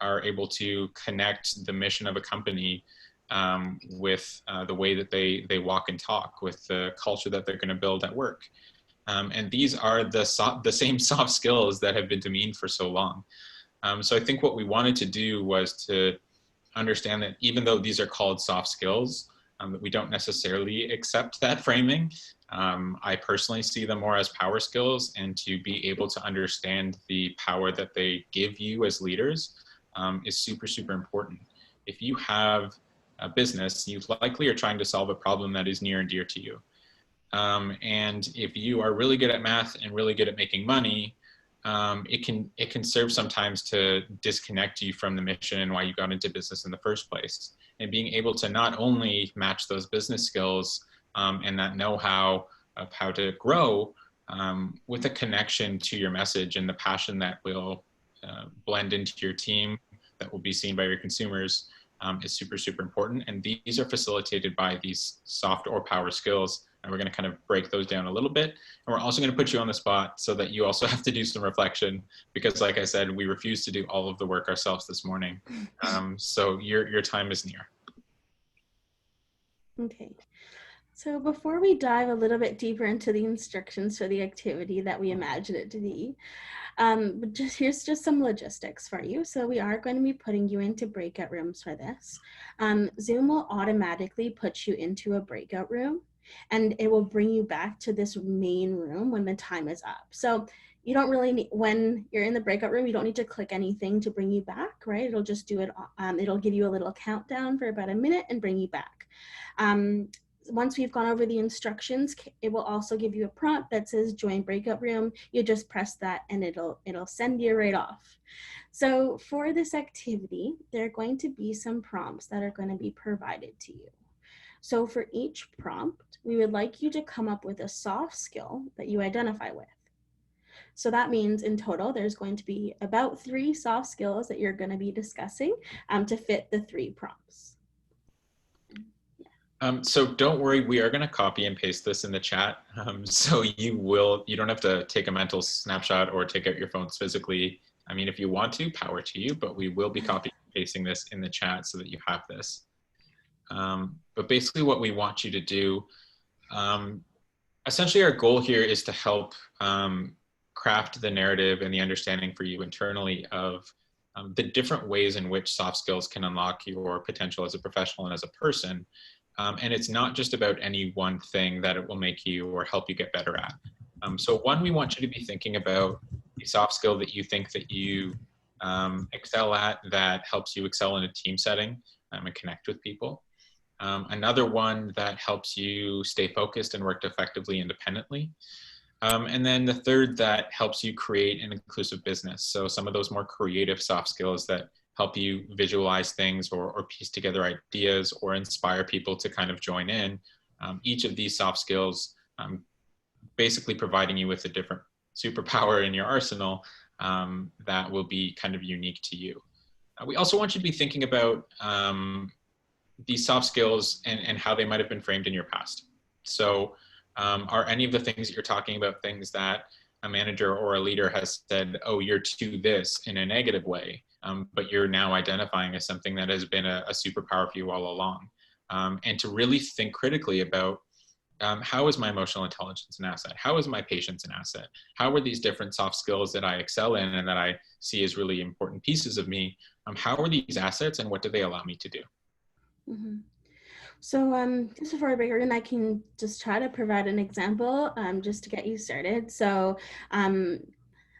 Speaker 3: are able to connect the mission of a company with the way that they walk and talk, with the culture that they're going to build at work. And these are the same soft skills that have been demeaned for so long. So I think what we wanted to do was to understand that even though these are called soft skills, that we don't necessarily accept that framing. I personally see them more as power skills, and to be able to understand the power that they give you as leaders is super, super important. If you have a business, you likely are trying to solve a problem that is near and dear to you. And if you are really good at math and really good at making money, it can serve sometimes to disconnect you from the mission and why you got into business in the first place. And being able to not only match those business skills and that know-how of how to grow with a connection to your message and the passion that will blend into your team, that will be seen by your consumers, is super, super important. And these are facilitated by these soft or power skills. And we're going to kind of break those down a little bit. And we're also going to put you on the spot so that you also have to do some reflection, because like I said, we refuse to do all of the work ourselves this morning. So your time is near.
Speaker 2: Okay. So before we dive a little bit deeper into the instructions for the activity that we imagine it to be, here's just some logistics for you. So we are going to be putting you into breakout rooms for this. Zoom will automatically put you into a breakout room, and it will bring you back to this main room when the time is up. So you don't really need, when you're in the breakout room, you don't need to click anything to bring you back, right? It'll just do it. It'll give you a little countdown for about a minute and bring you back. Once we've gone over the instructions, it will also give you a prompt that says join breakout room. You just press that and it'll send you right off. So for this activity, there are going to be some prompts that are going to be provided to you. So for each prompt, we would like you to come up with a soft skill that you identify with. So that means in total, there's going to be about 3 soft skills that you're going to be discussing to fit the 3 prompts.
Speaker 3: So don't worry, we are going to copy and paste this in the chat. So you don't have to take a mental snapshot or take out your phones physically. I mean, if you want to, power to you, but we will be copying and pasting this in the chat so that you have this. But basically what we want you to do, essentially our goal here is to help craft the narrative and the understanding for you internally of the different ways in which soft skills can unlock your potential as a professional and as a person. And it's not just about any one thing that it will make you or help you get better at. So one, we want you to be thinking about a soft skill that you think that you excel at, that helps you excel in a team setting and connect with people. Another one that helps you stay focused and work effectively independently. And then the third, that helps you create an inclusive business. So some of those more creative soft skills that help you visualize things or piece together ideas or inspire people to kind of join in. Each of these soft skills basically providing you with a different superpower in your arsenal that will be kind of unique to you. We also want you to be thinking about these soft skills and how they might have been framed in your past. So are any of the things that you're talking about things that a manager or a leader has said, oh, you're to this in a negative way, but you're now identifying as something that has been a superpower for you all along? And to really think critically about how is my emotional intelligence an asset? How is my patience an asset? How are these different soft skills that I excel in and that I see as really important pieces of me? How are these assets and what do they allow me to do?
Speaker 2: Mm-hmm. So just before I break in, I can just try to provide an example just to get you started. So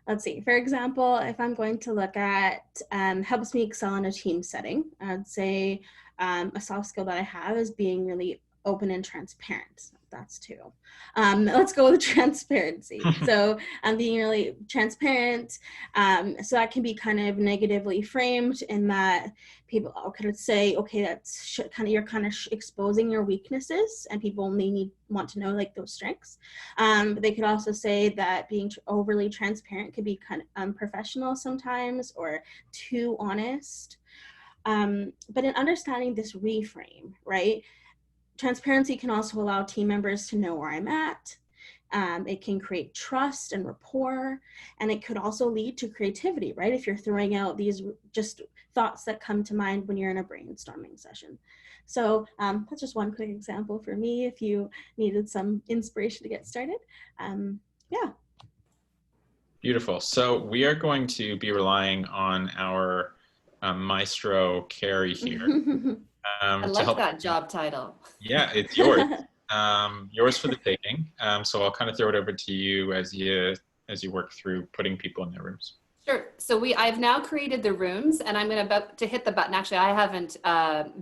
Speaker 2: let's see, for example, if I'm going to look at helps me excel in a team setting, I'd say a soft skill that I have is being really open and transparent. That's two. Let's go with transparency. So I'm being really transparent. So that can be kind of negatively framed in that people could say, okay, that's you're kind of exposing your weaknesses, and people only want to know like those strengths. But they could also say that being overly transparent could be kind of unprofessional sometimes, or too honest. But in understanding this reframe, right? Transparency can also allow team members to know where I'm at. It can create trust and rapport, and it could also lead to creativity, right? If you're throwing out these just thoughts that come to mind when you're in a brainstorming session. So that's just one quick example for me if you needed some inspiration to get started. Yeah.
Speaker 3: Beautiful. So we are going to be relying on our maestro, Carrie, here.
Speaker 1: I
Speaker 3: To
Speaker 1: like
Speaker 3: help.
Speaker 1: that job title.
Speaker 3: Yeah, it's yours. Yours for the taking. So I'll kind of throw it over to you as you work through putting people in their rooms.
Speaker 1: Sure. So I've now created the rooms, and I'm about to hit the button. Actually, I haven't.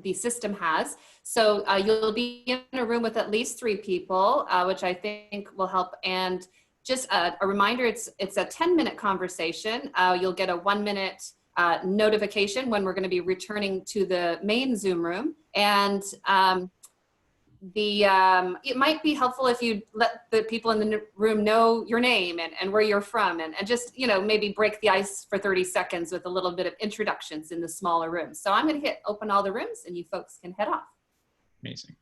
Speaker 1: The system has. So you'll be in a room with at least 3 people, which I think will help. And just a reminder, it's a 10-minute conversation. You'll get a 1-minute notification when we're going to be returning to the main Zoom room. And it might be helpful if you let the people in the room know your name and where you're from, and just, maybe break the ice for 30 seconds with a little bit of introductions in the smaller rooms. So I'm going to hit open all the rooms, and you folks can head off.
Speaker 3: Amazing.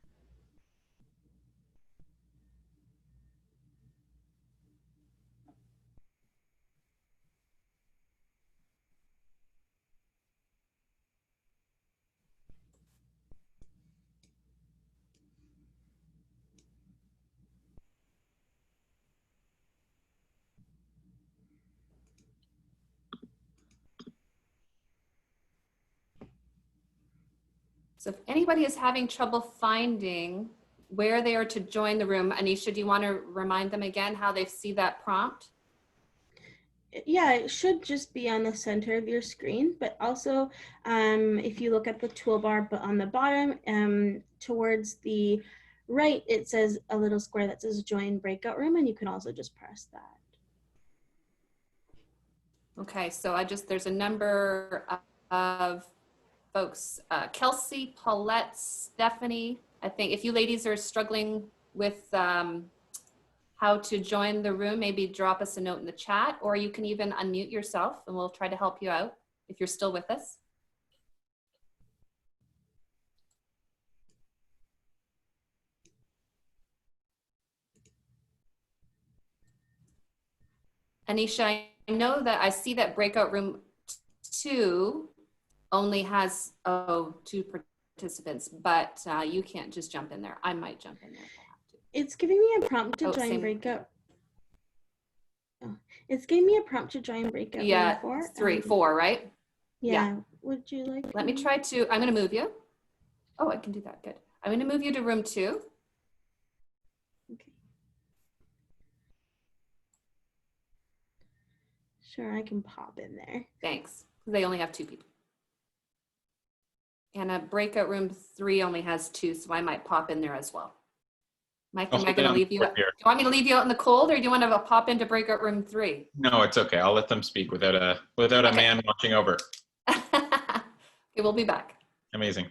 Speaker 1: So if anybody is having trouble finding where they are to join the room, Anisha, do you want to remind them again how they see that prompt?
Speaker 2: Yeah, it should just be on the center of your screen, but also if you look at the toolbar, but on the bottom towards the right, it says a little square that says join breakout room, and you can also just press that.
Speaker 1: Okay, so there's a number of folks, Kelsey, Paulette, Stephanie. I think if you ladies are struggling with how to join the room, maybe drop us a note in the chat, or you can even unmute yourself and we'll try to help you out if you're still with us. Anisha, I know that I see that breakout room 2 only has 2 participants, but you can't just jump in there. I might jump in there if I have to.
Speaker 2: It's giving me a prompt to join breakout. Oh, it's giving me a prompt to join breakout room 4.
Speaker 1: 4, right?
Speaker 2: Yeah. Would you like?
Speaker 1: Let me try to. I'm going to move you. Oh, I can do that. Good. I'm going to move you to room 2.
Speaker 2: Okay. Sure, I can pop in there.
Speaker 1: Thanks. They only have 2 people. And a breakout room 3 only has 2, so I might pop in there as well. Mike, am I going to leave you? Do you want me to leave you out in the cold, or do you want to pop into breakout room 3?
Speaker 3: No, it's okay. I'll let them speak without a man watching over.
Speaker 1: Okay, we'll be back.
Speaker 3: Amazing.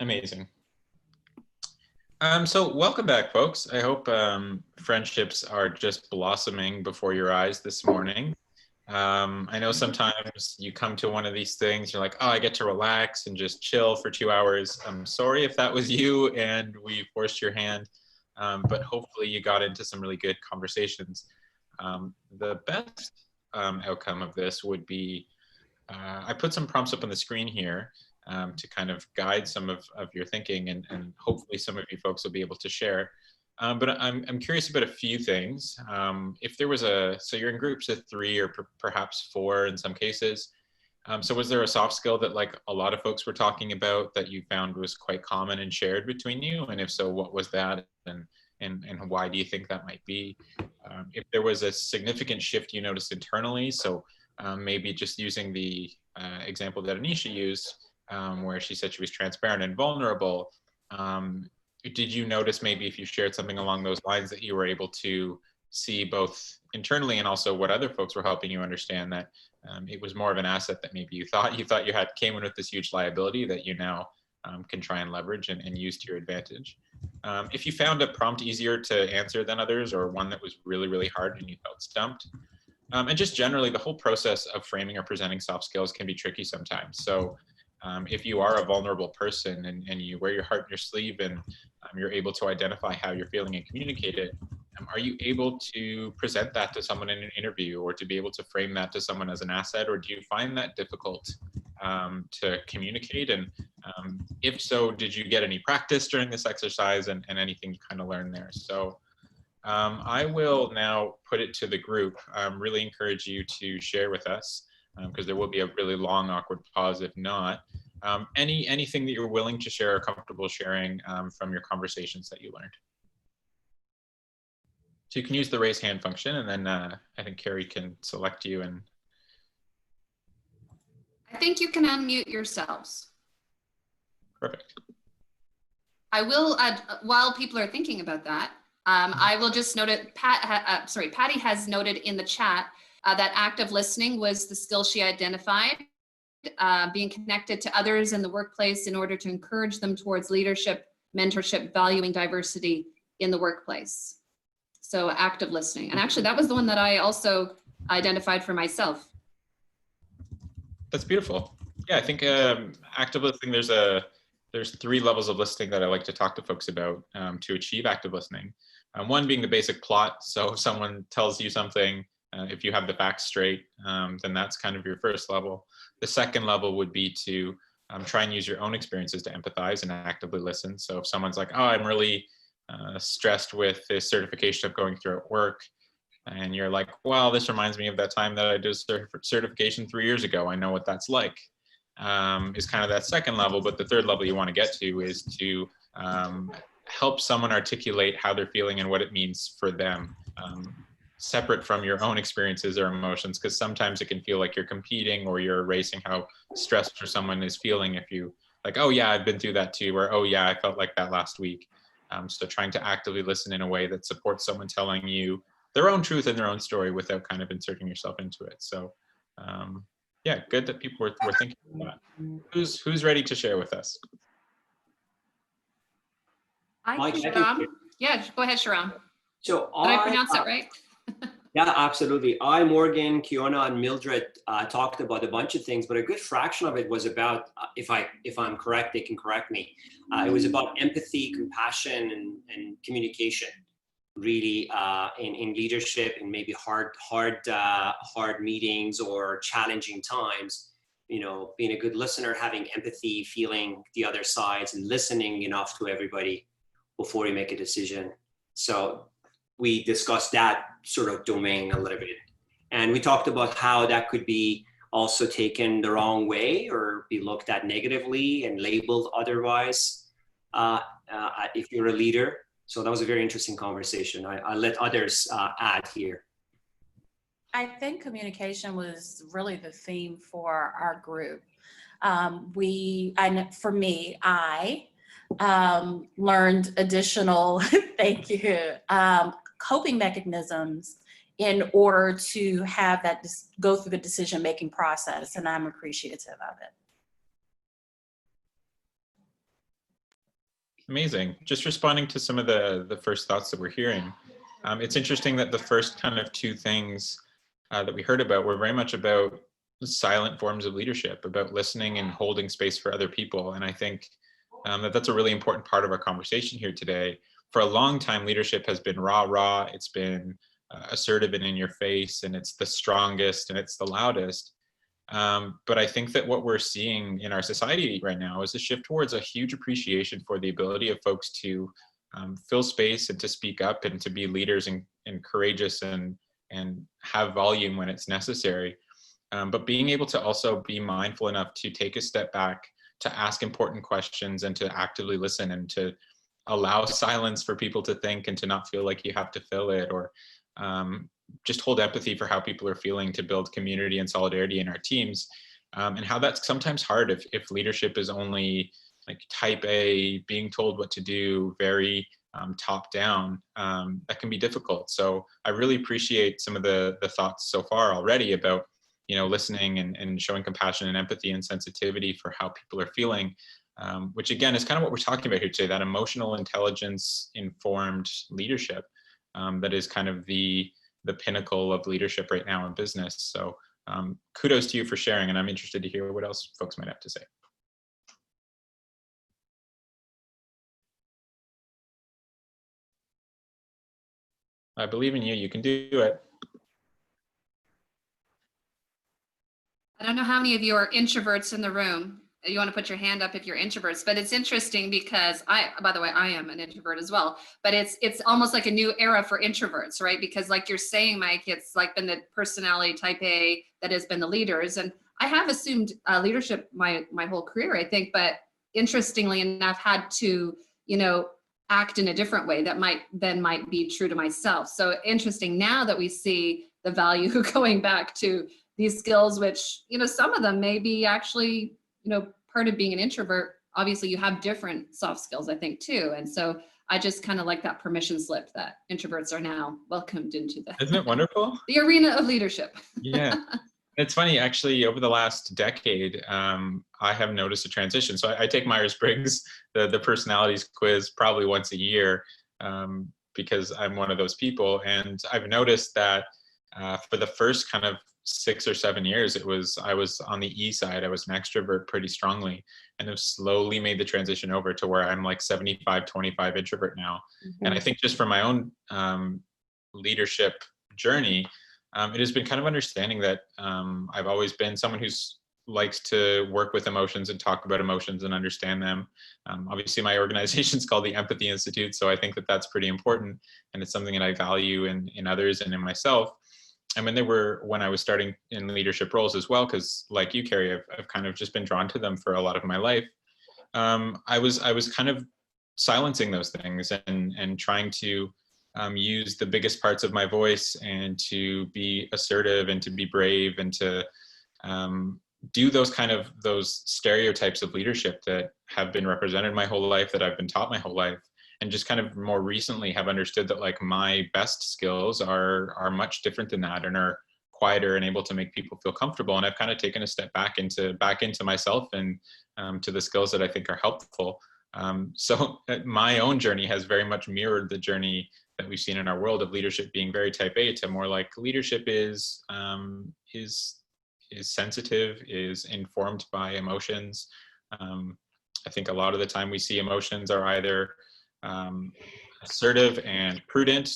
Speaker 3: Amazing. So welcome back, folks. I hope friendships are just blossoming before your eyes this morning. I know sometimes you come to one of these things, you're like, oh, I get to relax and just chill for 2 hours. I'm sorry if that was you and we forced your hand, but hopefully you got into some really good conversations. The best outcome of this would be, I put some prompts up on the screen here to kind of guide some of your thinking, and hopefully some of you folks will be able to share. But I'm curious about a few things. If there was so you're in groups of 3 or perhaps 4 in some cases. So was there a soft skill that like a lot of folks were talking about that you found was quite common and shared between you? And if so, what was that? And why do you think that might be? If there was a significant shift you noticed internally, so maybe just using the example that Anisha used, where she said she was transparent and vulnerable. Did you notice maybe if you shared something along those lines that you were able to see both internally and also what other folks were helping you understand that it was more of an asset that maybe you thought you had came in with this huge liability that you now can try and leverage and use to your advantage? If you found a prompt easier to answer than others, or one that was really, really hard and you felt stumped, and just generally the whole process of framing or presenting soft skills can be tricky sometimes. So if you are a vulnerable person and you wear your heart in your sleeve and you're able to identify how you're feeling and communicate it, are you able to present that to someone in an interview, or to be able to frame that to someone as an asset, or do you find that difficult to communicate? And if so, did you get any practice during this exercise, and anything you kind of learned there? So I will now put it to the group. Really encourage you to share with us, because there will be a really long, awkward pause if not. Anything that you're willing to share or comfortable sharing from your conversations that you learned. So you can use the raise hand function, and then I think Carrie can select you. And
Speaker 1: I think you can unmute yourselves.
Speaker 3: Perfect.
Speaker 1: I will, while people are thinking about that, I will just note it, Patty has noted in the chat that active listening was the skill she identified, being connected to others in the workplace in order to encourage them towards leadership, mentorship, valuing diversity in the workplace. So active listening. And actually that was the one that I also identified for myself.
Speaker 3: That's beautiful. Yeah, I think active listening, there's 3 levels of listening that I like to talk to folks about to achieve active listening. One being the basic plot. So if someone tells you something, if you have the facts straight, then that's kind of your first level. The second level would be to try and use your own experiences to empathize and actively listen. So if someone's like, oh, I'm really stressed with this certification I'm going through at work, and you're like, well, this reminds me of that time that I did certification 3 years ago. I know what that's like. Is kind of that second level. But the third level you want to get to is to help someone articulate how they're feeling and what it means for them, separate from your own experiences or emotions, because sometimes it can feel like you're competing or you're erasing how stressed someone is feeling if you like, oh yeah, I've been through that too, or oh yeah, I felt like that last week. So trying to actively listen in a way that supports someone telling you their own truth and their own story without kind of inserting yourself into it. So yeah, good that people were thinking about that. Who's ready to share with us?
Speaker 1: Sharam. Yeah, go ahead, Sharam.
Speaker 4: So
Speaker 1: Did I pronounce that right?
Speaker 4: Yeah, absolutely. Morgan, Kiona, and Mildred talked about a bunch of things, but a good fraction of it was about, if I'm correct, they can correct me. It was about empathy, compassion, and communication, really, in leadership, and maybe hard meetings or challenging times. You know, being a good listener, having empathy, feeling the other sides, and listening enough to everybody before you make a decision. So we discussed that sort of domain a little bit. And we talked about how that could be also taken the wrong way or be looked at negatively and labeled otherwise if you're a leader. So that was a very interesting conversation. I'll let others add here.
Speaker 5: I think communication was really the theme for our group. For me, I learned additional, thank you, coping mechanisms in order to have that go through the decision-making process, and I'm appreciative of it.
Speaker 3: Amazing. Just responding to some of the first thoughts that we're hearing. It's interesting that the first kind of two things that we heard about were very much about silent forms of leadership, about listening and holding space for other people. And I think that that's a really important part of our conversation here today. For a long time, leadership has been rah. It's been assertive and in your face, and it's the strongest and it's the loudest. But I think that what we're seeing in our society right now is a shift towards a huge appreciation for the ability of folks to fill space and to speak up and to be leaders and courageous and have volume when it's necessary. But being able to also be mindful enough to take a step back, to ask important questions and to actively listen and to allow silence for people to think and to not feel like you have to fill it, or just hold empathy for how people are feeling, to build community and solidarity in our teams, and how that's sometimes hard if leadership is only like type A, being told what to do, very top down. That can be difficult. So I really appreciate some of the thoughts so far already about, you know, listening and showing compassion and empathy and sensitivity for how people are feeling, which again is kind of what we're talking about here today, that emotional intelligence informed leadership that is kind of the pinnacle of leadership right now in business. So kudos to you for sharing, and I'm interested to hear what else folks might have to say. I believe in you, you can do it.
Speaker 1: I don't know how many of you are introverts in the room. You want to put your hand up if you're introverts, but it's interesting because by the way, I am an introvert as well, but it's almost like a new era for introverts, right? Because like you're saying, Mike, it's like been the personality type A that has been the leaders. And I have assumed leadership my whole career, I think, but interestingly enough, had to, you know, act in a different way that might be true to myself. So interesting now that we see the value going back to these skills, which, you know, some of them may be actually, you know, part of being an introvert. Obviously you have different soft skills, I think, too. And so I just kind of like that permission slip that introverts are now welcomed into the,
Speaker 3: Isn't it wonderful?
Speaker 1: the arena of leadership.
Speaker 3: Yeah. It's funny, actually, over the last decade, I have noticed a transition. So I take Myers-Briggs, the personalities quiz, probably once a year, because I'm one of those people. And I've noticed that for the first kind of 6 or 7 years, I was on the E side. I was an extrovert pretty strongly, and have slowly made the transition over to where I'm like 75-25 introvert now. Mm-hmm. And I think just for my own leadership journey, it has been kind of understanding that I've always been someone who's likes to work with emotions and talk about emotions and understand them. Obviously, my organization is called the Empathy Institute, so I think that that's pretty important, and it's something that I value in others and in myself. And when I was starting in leadership roles as well, because like you, Carrie, I've kind of just been drawn to them for a lot of my life. I was kind of silencing those things and trying to use the biggest parts of my voice and to be assertive and to be brave and to do those stereotypes of leadership that have been represented my whole life, that I've been taught my whole life, and just kind of more recently have understood that like my best skills are much different than that and are quieter and able to make people feel comfortable. And I've kind of taken a step back into myself and to the skills that I think are helpful. So my own journey has very much mirrored the journey that we've seen in our world of leadership being very type A to more like leadership is sensitive, is informed by emotions. I think a lot of the time we see emotions are either assertive and prudent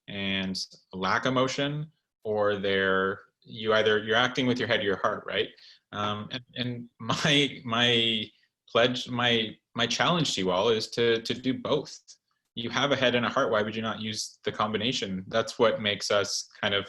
Speaker 3: and lack emotion, or you're acting with your head or your heart, right? And my pledge, my challenge to you all is to do both. You have a head and a heart. Why would you not use the combination? That's what makes us kind of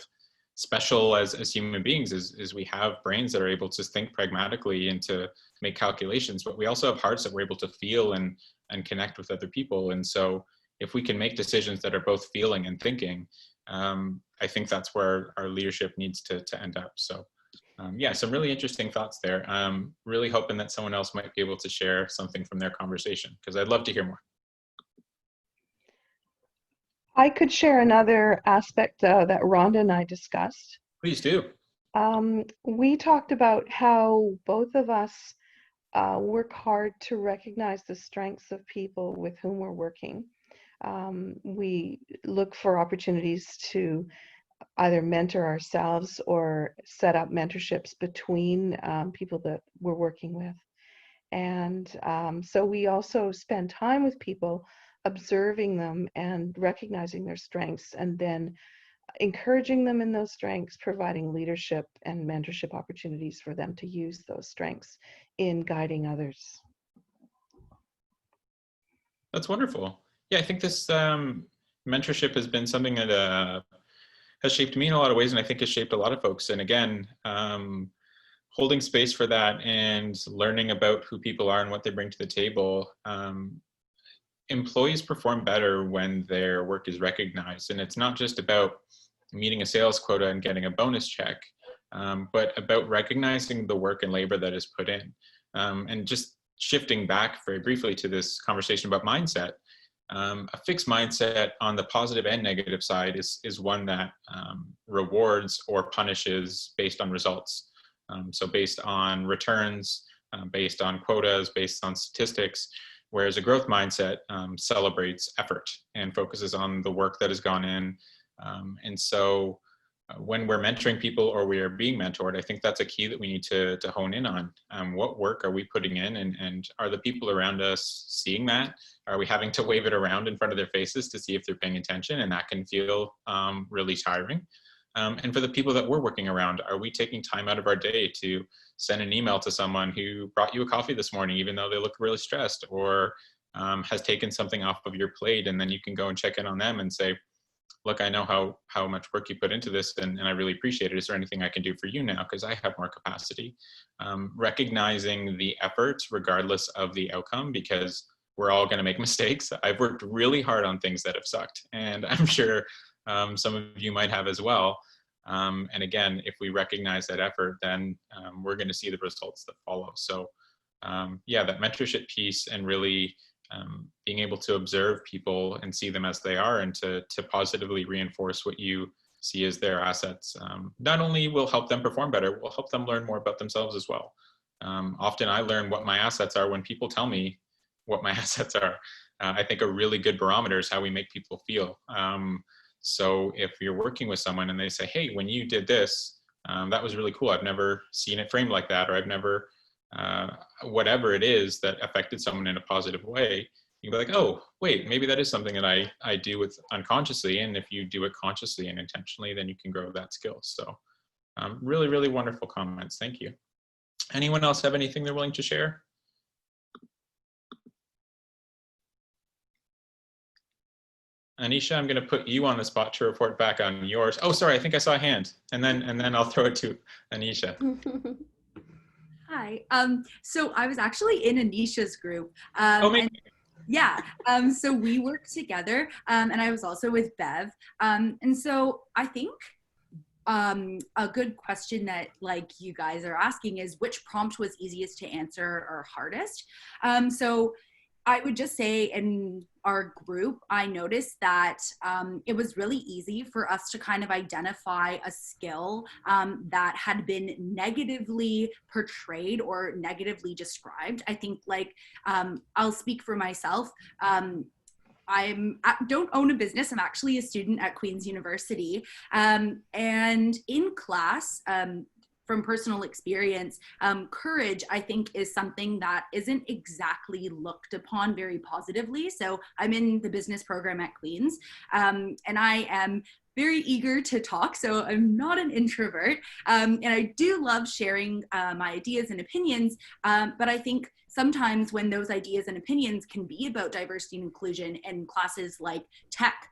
Speaker 3: special as human beings is we have brains that are able to think pragmatically and to make calculations, but we also have hearts that we're able to feel and connect with other people. And so if we can make decisions that are both feeling and thinking, I think that's where our leadership needs to end up. So yeah, some really interesting thoughts there. Really hoping that someone else might be able to share something from their conversation, because I'd love to hear more.
Speaker 6: I could share another aspect that Rhonda and I discussed.
Speaker 3: Please do.
Speaker 6: We talked about how both of us work hard to recognize the strengths of people with whom we're working. We look for opportunities to either mentor ourselves or set up mentorships between people that we're working with. And so we also spend time with people, observing them and recognizing their strengths, and then encouraging them in those strengths, providing leadership and mentorship opportunities for them to use those strengths in guiding others.
Speaker 3: That's wonderful. Yeah, I think this mentorship has been something that has shaped me in a lot of ways, and I think has shaped a lot of folks. And again, holding space for that and learning about who people are and what they bring to the table. Employees perform better when their work is recognized, and it's not just about meeting a sales quota and getting a bonus check, but about recognizing the work and labor that is put in. And just shifting back very briefly to this conversation about mindset, a fixed mindset on the positive and negative side is one that rewards or punishes based on results. So based on returns, based on quotas, based on statistics, whereas a growth mindset celebrates effort and focuses on the work that has gone in. And so when we're mentoring people or we are being mentored, I think that's a key that we need to hone in on. What work are we putting in, and are the people around us seeing that? Are we having to wave it around in front of their faces to see if they're paying attention? And that can feel really tiring. And for the people that we're working around, are we taking time out of our day to send an email to someone who brought you a coffee this morning, even though they look really stressed, or has taken something off of your plate, and then you can go and check in on them and say, look, I know how much work you put into this, and I really appreciate it. Is there anything I can do for you now? Because I have more capacity. Recognizing the efforts regardless of the outcome, because we're all going to make mistakes. I've worked really hard on things that have sucked, and I'm sure some of you might have as well. And again, if we recognize that effort, then we're going to see the results that follow. So yeah, that mentorship piece, and really being able to observe people and see them as they are, and to positively reinforce what you see as their assets, not only will help them perform better, will help them learn more about themselves as well. Often I learn what my assets are when people tell me what my assets are. I think a really good barometer is how we make people feel. So if you're working with someone and they say, hey, when you did this, that was really cool. I've never seen it framed like that, or I've never, whatever it is that affected someone in a positive way, you can be like, oh, wait, maybe that is something that I do with unconsciously. And if you do it consciously and intentionally, then you can grow that skill. So really, really wonderful comments. Thank you. Anyone else have anything they're willing to share? Anisha, I'm going to put you on the spot to report back on yours. Oh, sorry, I think I saw a hand, and then I'll throw it to Anisha.
Speaker 7: Hi. So I was actually in Anisha's group. Yeah. So we worked together, and I was also with Bev. And so I think a good question that like you guys are asking is, which prompt was easiest to answer or hardest? So I would just say in our group, I noticed that it was really easy for us to kind of identify a skill that had been negatively portrayed or negatively described. I think like, I'll speak for myself. I don't own a business. I'm actually a student at Queen's University. And in class, from personal experience, courage, I think, is something that isn't exactly looked upon very positively. So I'm in the business program at Queen's, and I am very eager to talk, so I'm not an introvert, and I do love sharing my ideas and opinions, but I think sometimes when those ideas and opinions can be about diversity and inclusion in classes like tech,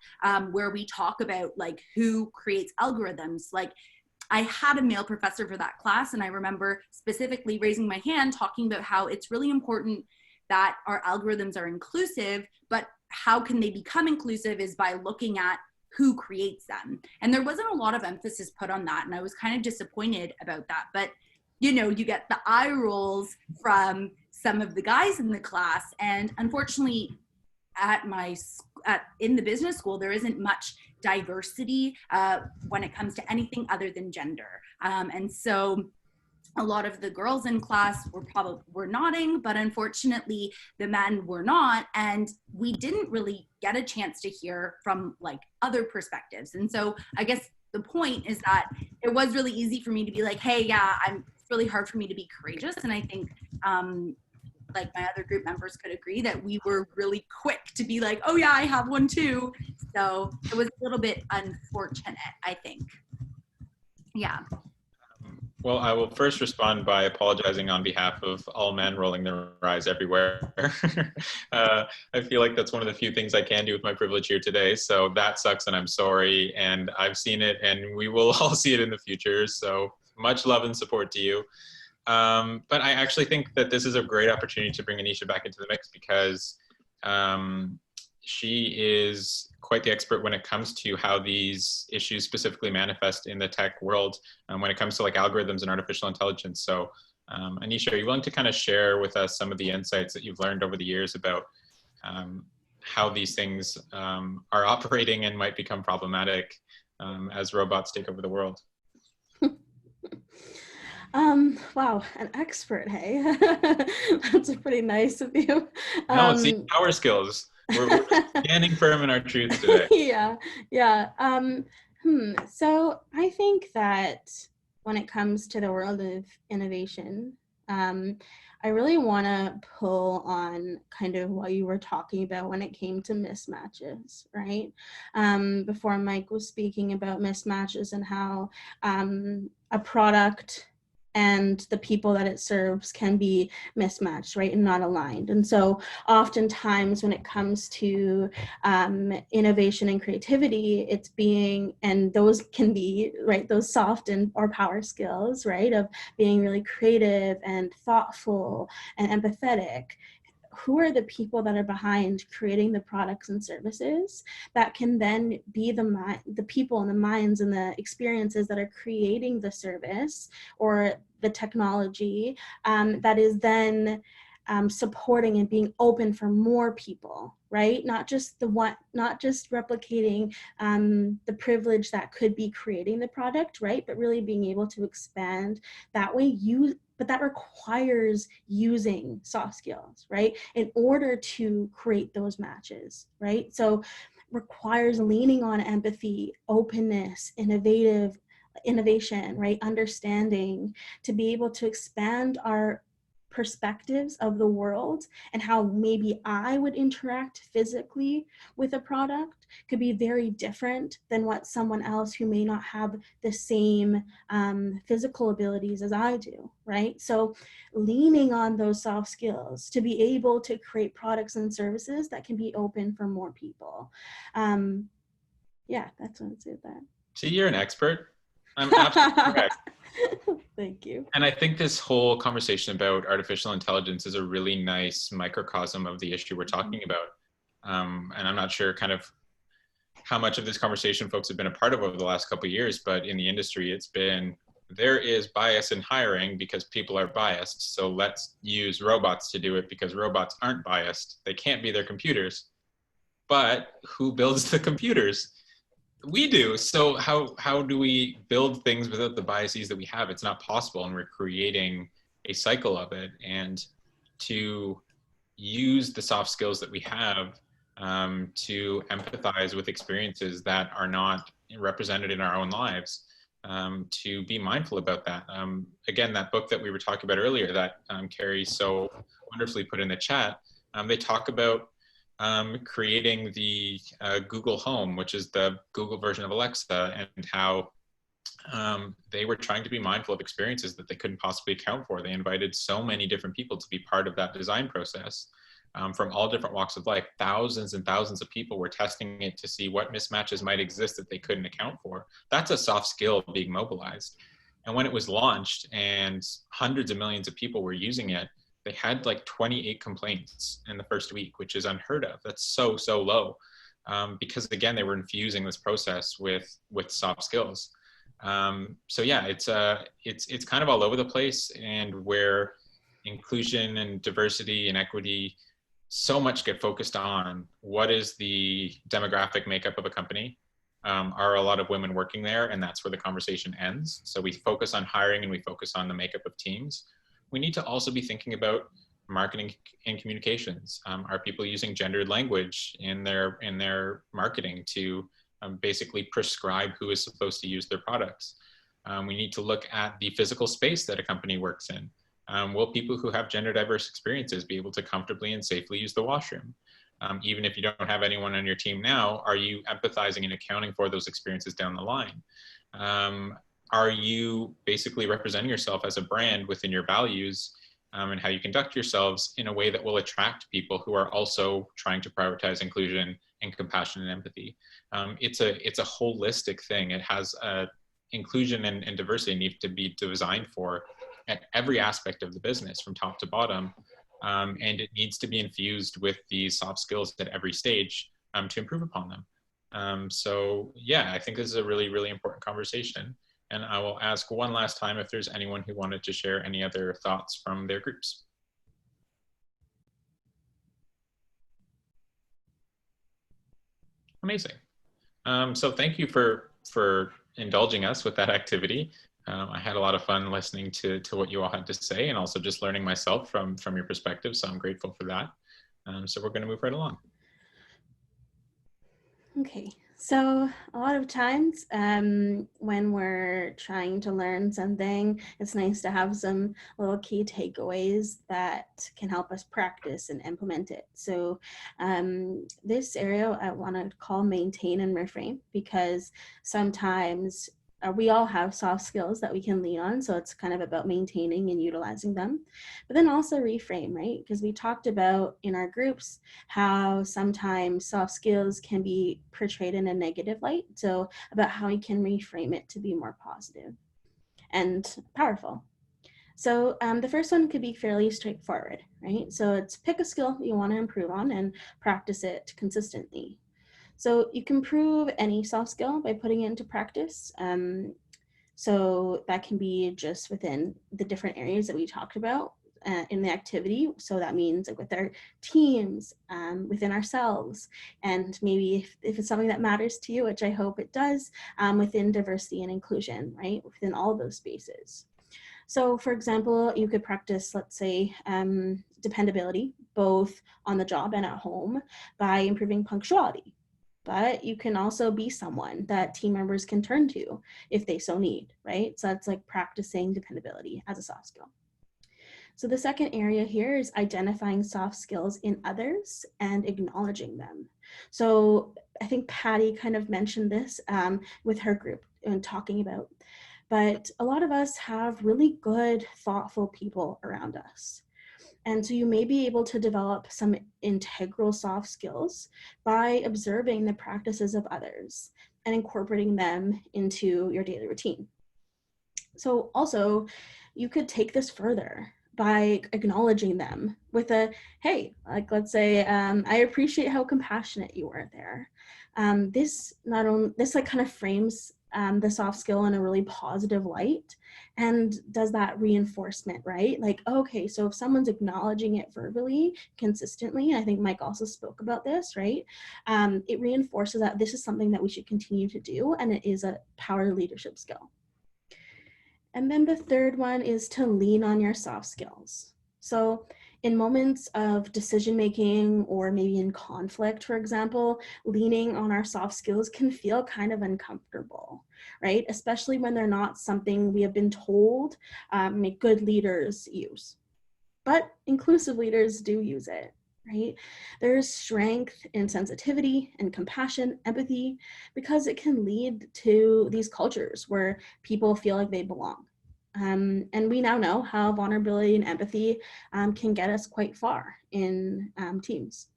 Speaker 7: where we talk about like who creates algorithms, like I had a male professor for that class, and I remember specifically raising my hand talking about how it's really important that our algorithms are inclusive, but how can they become inclusive is by looking at who creates them. And there wasn't a lot of emphasis put on that, and I was kind of disappointed about that. But you know, you get the eye rolls from some of the guys in the class, and unfortunately in the business school, there isn't much diversity when it comes to anything other than gender. And so a lot of the girls in class were nodding, but unfortunately the men were not, and we didn't really get a chance to hear from like other perspectives. And so I guess the point is that it was really easy for me to be like, hey, yeah, it's really hard for me to be courageous. And I think like my other group members could agree that we were really quick to be like, oh yeah, I have one too. So it was a little bit unfortunate, I think. Yeah.
Speaker 3: Well, I will first respond by apologizing on behalf of all men rolling their eyes everywhere. I feel like that's one of the few things I can do with my privilege here today. So that sucks and I'm sorry. And I've seen it and we will all see it in the future. So much love and support to you. But I actually think that this is a great opportunity to bring Anisha back into the mix because she is quite the expert when it comes to how these issues specifically manifest in the tech world when it comes to like algorithms and artificial intelligence. So Anisha, are you willing to kind of share with us some of the insights that you've learned over the years about how these things are operating and might become problematic as robots take over the world?
Speaker 2: Wow, an expert, hey? That's pretty nice of you.
Speaker 3: No, it's the power skills. We're standing firm in our truth today.
Speaker 2: Yeah. So I think that when it comes to the world of innovation, I really want to pull on kind of what you were talking about when it came to mismatches, right? Before Mike was speaking about mismatches and how a product and the people that it serves can be mismatched, right, and not aligned. And so oftentimes when it comes to innovation and creativity, it's being, and those can be, right, those soft and or power skills, right, of being really creative and thoughtful and empathetic. Who are the people that are behind creating the products and services that can then be the people and the minds and the experiences that are creating the service or the technology that is then supporting and being open for more people, right? Not just replicating the privilege that could be creating the product, right? But really being able to expand that way. But that requires using soft skills, right? In order to create those matches, right? So requires leaning on empathy, openness, innovation, right? Understanding, to be able to expand our perspectives of the world and how maybe I would interact physically with a product could be very different than what someone else who may not have the same physical abilities as I do, right? So leaning on those soft skills to be able to create products and services that can be open for more people. Yeah, that's what I'd say with that.
Speaker 3: See, you're an expert. I'm absolutely correct.
Speaker 2: Thank you.
Speaker 3: And I think this whole conversation about artificial intelligence is a really nice microcosm of the issue we're talking about. And I'm not sure kind of how much of this conversation folks have been a part of over the last couple of years, but in the industry, it's been, there is bias in hiring because people are biased. So let's use robots to do it because robots aren't biased. They can't be their computers. But who builds the computers? We do. So how do we build things without the biases that we have? It's not possible, and we're creating a cycle of it. And to use the soft skills that we have to empathize with experiences that are not represented in our own lives, to be mindful about that. Again, that book that we were talking about earlier that Carrie so wonderfully put in the chat, they talk about creating the Google Home, which is the Google version of Alexa, and how they were trying to be mindful of experiences that they couldn't possibly account for. They invited so many different people to be part of that design process from all different walks of life. Thousands and thousands of people were testing it to see what mismatches might exist that they couldn't account for. That's a soft skill being mobilized. And when it was launched and hundreds of millions of people were using it, they had like 28 complaints in the first week, which is unheard of. That's so low, because again, they were infusing this process with soft skills. So yeah, it's kind of all over the place, and where inclusion and diversity and equity so much get focused on what is the demographic makeup of a company, are a lot of women working there, and that's where the conversation ends. So we focus on hiring and we focus on the makeup of teams. We need to also be thinking about marketing and communications. Are people using gendered language in their marketing to basically prescribe who is supposed to use their products? We need to look at the physical space that a company works in. Will people who have gender diverse experiences be able to comfortably and safely use the washroom? Even if you don't have anyone on your team now, are you empathizing and accounting for those experiences down the line? Are you basically representing yourself as a brand within your values and how you conduct yourselves in a way that will attract people who are also trying to prioritize inclusion and compassion and empathy? It's a holistic thing. It has inclusion and diversity need to be designed for at every aspect of the business from top to bottom. And it needs to be infused with these soft skills at every stage to improve upon them. So yeah, I think this is a really, really important conversation. And I will ask one last time if there's anyone who wanted to share any other thoughts from their groups. Amazing. So thank you for indulging us with that activity. I had a lot of fun listening to what you all had to say and also just learning myself from your perspective. So I'm grateful for that. So we're going to move right along.
Speaker 2: Okay, so a lot of times when we're trying to learn something, it's nice to have some little key takeaways that can help us practice and implement it. So this area I want to call maintain and reframe, because sometimes we all have soft skills that we can lean on. So it's kind of about maintaining and utilizing them, but then also reframe, right? Because we talked about in our groups how sometimes soft skills can be portrayed in a negative light. So about how we can reframe it to be more positive and powerful. So the first one could be fairly straightforward, right? So it's pick a skill you want to improve on and practice it consistently. So you can improve any soft skill by putting it into practice. So that can be just within the different areas that we talked about in the activity. So that means like with our teams, within ourselves, and maybe if it's something that matters to you, which I hope it does, within diversity and inclusion, right? Within all those spaces. So for example, you could practice, let's say, dependability, both on the job and at home, by improving punctuality. But you can also be someone that team members can turn to if they so need, right? So that's like practicing dependability as a soft skill. So the second area here is identifying soft skills in others and acknowledging them. So I think Patty kind of mentioned this with her group and talking about, but a lot of us have really good, thoughtful people around us. And so you may be able to develop some integral soft skills by observing the practices of others and incorporating them into your daily routine. So also, you could take this further by acknowledging them with a, hey, like let's say, I appreciate how compassionate you were there. This like kind of frames the soft skill in a really positive light and does that reinforcement, right? Like, okay, so if someone's acknowledging it verbally consistently, I think Mike also spoke about this, right? It reinforces that this is something that we should continue to do, and it is a power leadership skill. And then the third one is to lean on your soft skills. So in moments of decision making or maybe in conflict, for example, leaning on our soft skills can feel kind of uncomfortable, right? Especially when they're not something we have been told good leaders use. But inclusive leaders do use it, right? There's strength in sensitivity and compassion, empathy, because it can lead to these cultures where people feel like they belong. And we now know how vulnerability and empathy can get us quite far in teams.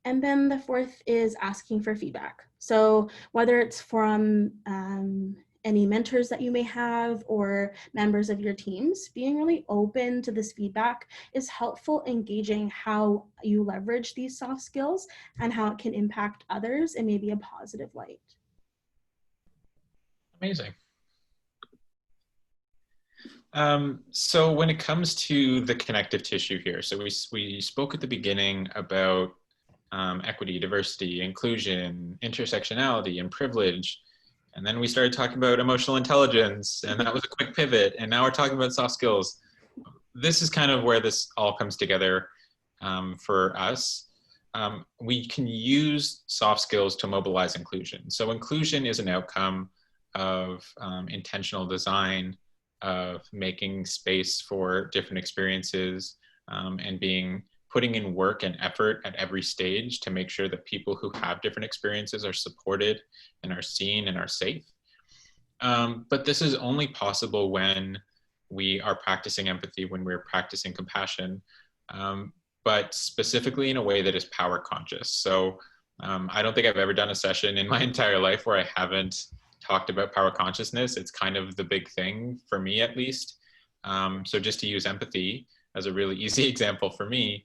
Speaker 2: And then the fourth is asking for feedback. So whether it's from any mentors that you may have or members of your teams, being really open to this feedback is helpful in gauging how you leverage these soft skills and how it can impact others in maybe a positive light.
Speaker 3: Amazing. So when it comes to the connective tissue here, so we spoke at the beginning about equity, diversity, inclusion, intersectionality, and privilege. And then we started talking about emotional intelligence, and that was a quick pivot. And now we're talking about soft skills. This is kind of where this all comes together for us. We can use soft skills to mobilize inclusion. So inclusion is an outcome of intentional design, of making space for different experiences, and putting in work and effort at every stage to make sure that people who have different experiences are supported and are seen and are safe. But this is only possible when we are practicing empathy, when we're practicing compassion, but specifically in a way that is power conscious. So I don't think I've ever done a session in my entire life where I haven't talked about power consciousness. It's kind of the big thing for me, at least. So just to use empathy as a really easy example for me,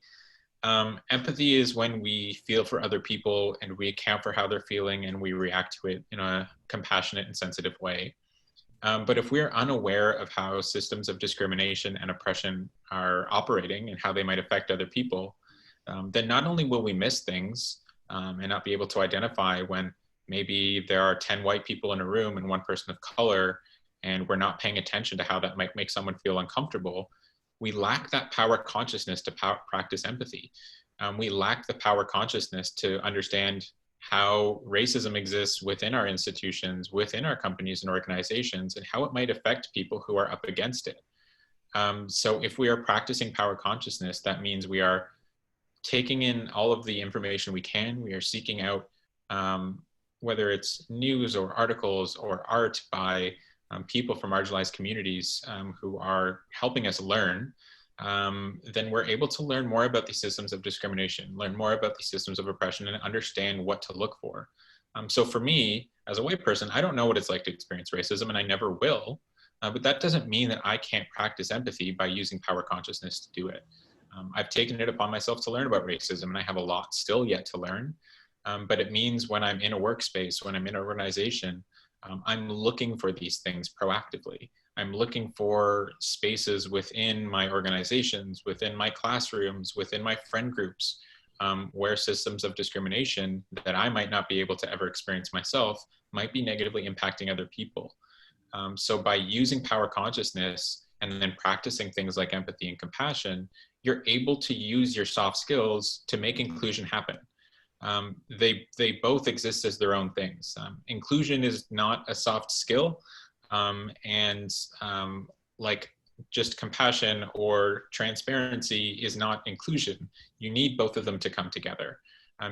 Speaker 3: empathy is when we feel for other people and we account for how they're feeling and we react to it in a compassionate and sensitive way. But if we're unaware of how systems of discrimination and oppression are operating and how they might affect other people, then not only will we miss things and not be able to identify when maybe there are 10 white people in a room and one person of color, and we're not paying attention to how that might make someone feel uncomfortable, we lack that power consciousness to practice empathy. We lack the power consciousness to understand how racism exists within our institutions, within our companies and organizations, and how it might affect people who are up against it. So if we are practicing power consciousness, that means we are taking in all of the information we can. We are seeking out, whether it's news or articles or art by people from marginalized communities who are helping us learn, then we're able to learn more about these systems of discrimination, learn more about these systems of oppression, and understand what to look for. So for me, as a white person, I don't know what it's like to experience racism, and I never will. But that doesn't mean that I can't practice empathy by using power consciousness to do it. I've taken it upon myself to learn about racism, and I have a lot still yet to learn. But it means when I'm in a workspace, when I'm in an organization, I'm looking for these things proactively. I'm looking for spaces within my organizations, within my classrooms, within my friend groups, where systems of discrimination that I might not be able to ever experience myself might be negatively impacting other people. So by using power consciousness and then practicing things like empathy and compassion, you're able to use your soft skills to make inclusion happen. They both exist as their own things. Inclusion is not a soft skill, and like just compassion or transparency is not inclusion. You need both of them to come together.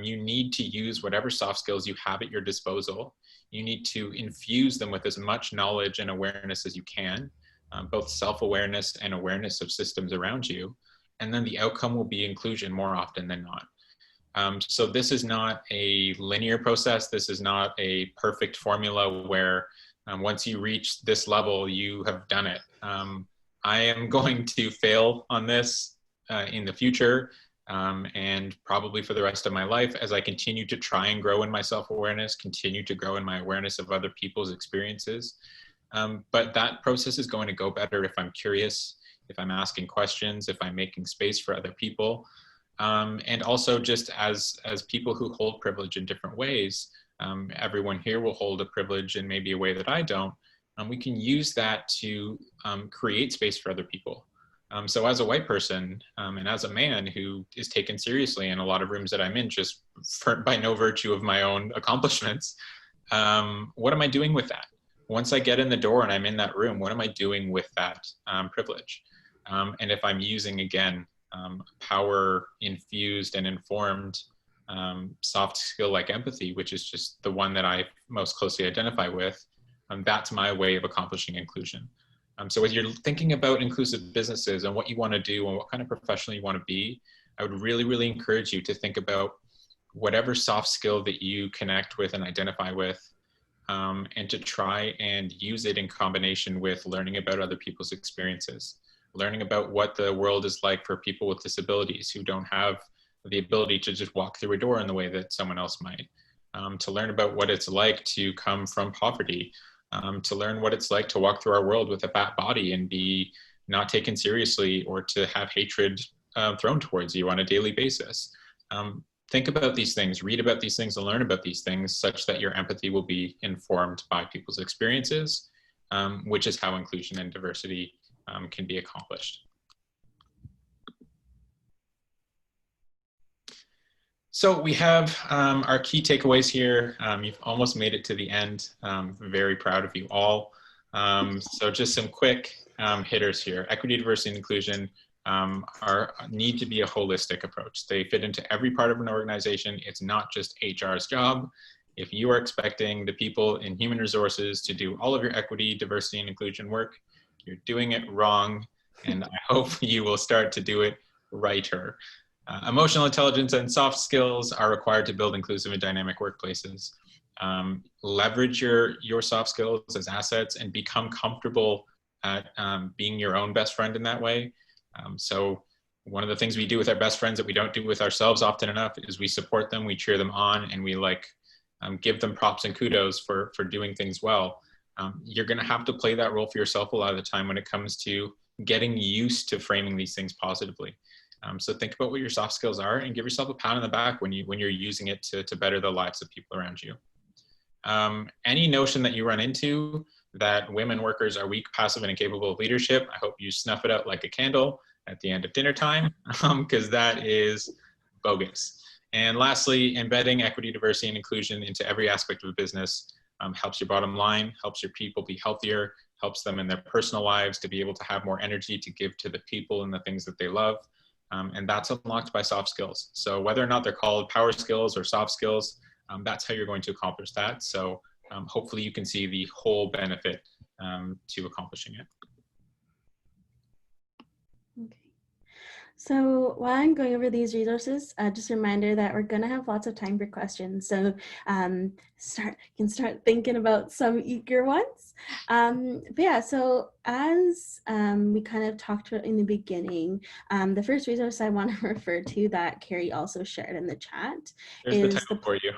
Speaker 3: You need to use whatever soft skills you have at your disposal. You need to infuse them with as much knowledge and awareness as you can, both self-awareness and awareness of systems around you. And then the outcome will be inclusion more often than not. So this is not a linear process. This is not a perfect formula where once you reach this level, you have done it. I am going to fail on this in the future and probably for the rest of my life as I continue to try and grow in my self-awareness, continue to grow in my awareness of other people's experiences. But that process is going to go better if I'm curious, if I'm asking questions, if I'm making space for other people. And also just as people who hold privilege in different ways, everyone here will hold a privilege in maybe a way that I don't. We can use that to create space for other people. So as a white person and as a man who is taken seriously in a lot of rooms that I'm in just by no virtue of my own accomplishments, what am I doing with that? Once I get in the door and I'm in that room, what am I doing with that privilege? And if I'm using, again, power infused and informed soft skill like empathy, which is just the one that I most closely identify with, that's my way of accomplishing inclusion. So as you're thinking about inclusive businesses and what you want to do and what kind of professional you want to be, I would really, really encourage you to think about whatever soft skill that you connect with and identify with, and to try and use it in combination with learning about other people's experiences, learning about what the world is like for people with disabilities who don't have the ability to just walk through a door in the way that someone else might, to learn about what it's like to come from poverty, to learn what it's like to walk through our world with a fat body and be not taken seriously, or to have hatred thrown towards you on a daily basis. think about these things, read about these things, and learn about these things such that your empathy will be informed by people's experiences, which is how inclusion and diversity can be accomplished. So we have our key takeaways here. You've almost made it to the end. Very proud of you all. So just some quick hitters here. Equity, diversity, and inclusion need to be a holistic approach. They fit into every part of an organization. It's not just HR's job. If you are expecting the people in human resources to do all of your equity, diversity, and inclusion work, you're doing it wrong. And I hope you will start to do it righter. Emotional intelligence and soft skills are required to build inclusive and dynamic workplaces. Leverage your soft skills as assets and become comfortable at being your own best friend in that way. So one of the things we do with our best friends that we don't do with ourselves often enough is we support them, we cheer them on, and we give them props and kudos for doing things well. You're gonna have to play that role for yourself a lot of the time when it comes to getting used to framing these things positively. So think about what your soft skills are and give yourself a pat on the back when you're using it to better the lives of people around you. Any notion that you run into that women workers are weak, passive, and incapable of leadership, I hope you snuff it out like a candle at the end of dinner time, because that is bogus. And lastly, embedding equity, diversity, and inclusion into every aspect of a business helps your bottom line, helps your people be healthier, helps them in their personal lives to be able to have more energy to give to the people and the things that they love. And that's unlocked by soft skills. So whether or not they're called power skills or soft skills, that's how you're going to accomplish that. So hopefully you can see the whole benefit to accomplishing it.
Speaker 2: Okay. So while I'm going over these resources, just a reminder that we're going to have lots of time for questions. So start thinking about some eager ones. But yeah, so as we kind of talked about in the beginning, the first resource I want to refer to that Carrie also shared in the chat
Speaker 3: There's
Speaker 2: is
Speaker 3: the title for you.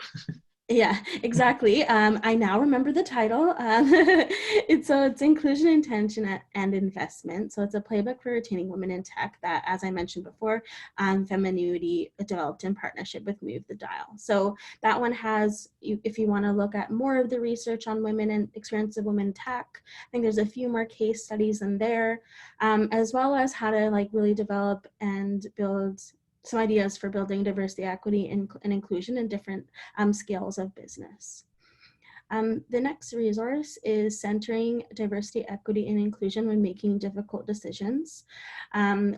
Speaker 2: Yeah, exactly. I now remember the title. It's Inclusion, Intention, and Investment. So it's a playbook for retaining women in tech that, as I mentioned before, Feminuity developed in partnership with Move the Dial. So that one has, if you want to look at more of the research on women and experience of women in tech, I think there's a few more case studies in there, as well as how to really develop and build some ideas for building diversity, equity, and inclusion in different scales of business. The next resource is Centering Diversity, Equity, and Inclusion when Making Difficult Decisions.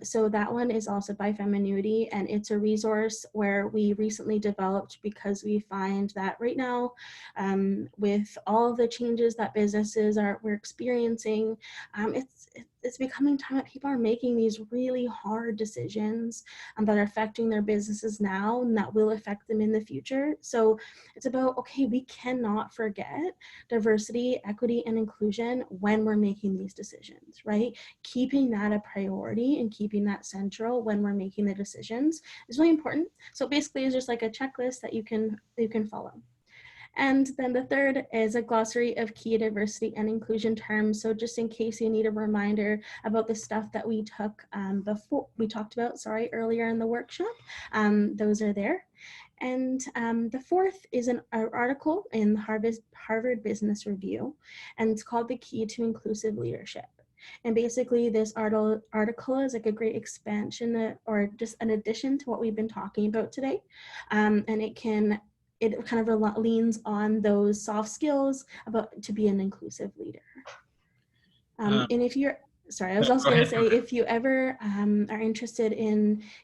Speaker 2: So that one is also by Feminuity, and it's a resource where we recently developed because we find that right now, with all of the changes that businesses we're experiencing, it's becoming time that people are making these really hard decisions that are affecting their businesses now and that will affect them in the future. So it's about, okay, we cannot forget diversity, equity, and inclusion when we're making these decisions, right? Keeping that a priority and keeping that central when we're making the decisions is really important. So basically it's just like a checklist that you can follow. And then the third is a glossary of key diversity and inclusion terms. So just in case you need a reminder about the stuff that we talked about earlier in the workshop, those are there. And the fourth is an article in Harvard Business Review, and it's called The Key to Inclusive Leadership. And basically this article is like a great expansion or just an addition to what we've been talking about today. And it kind of leans on those soft skills to be an inclusive leader. And if you're, sorry, I was also going to say, if you ever are interested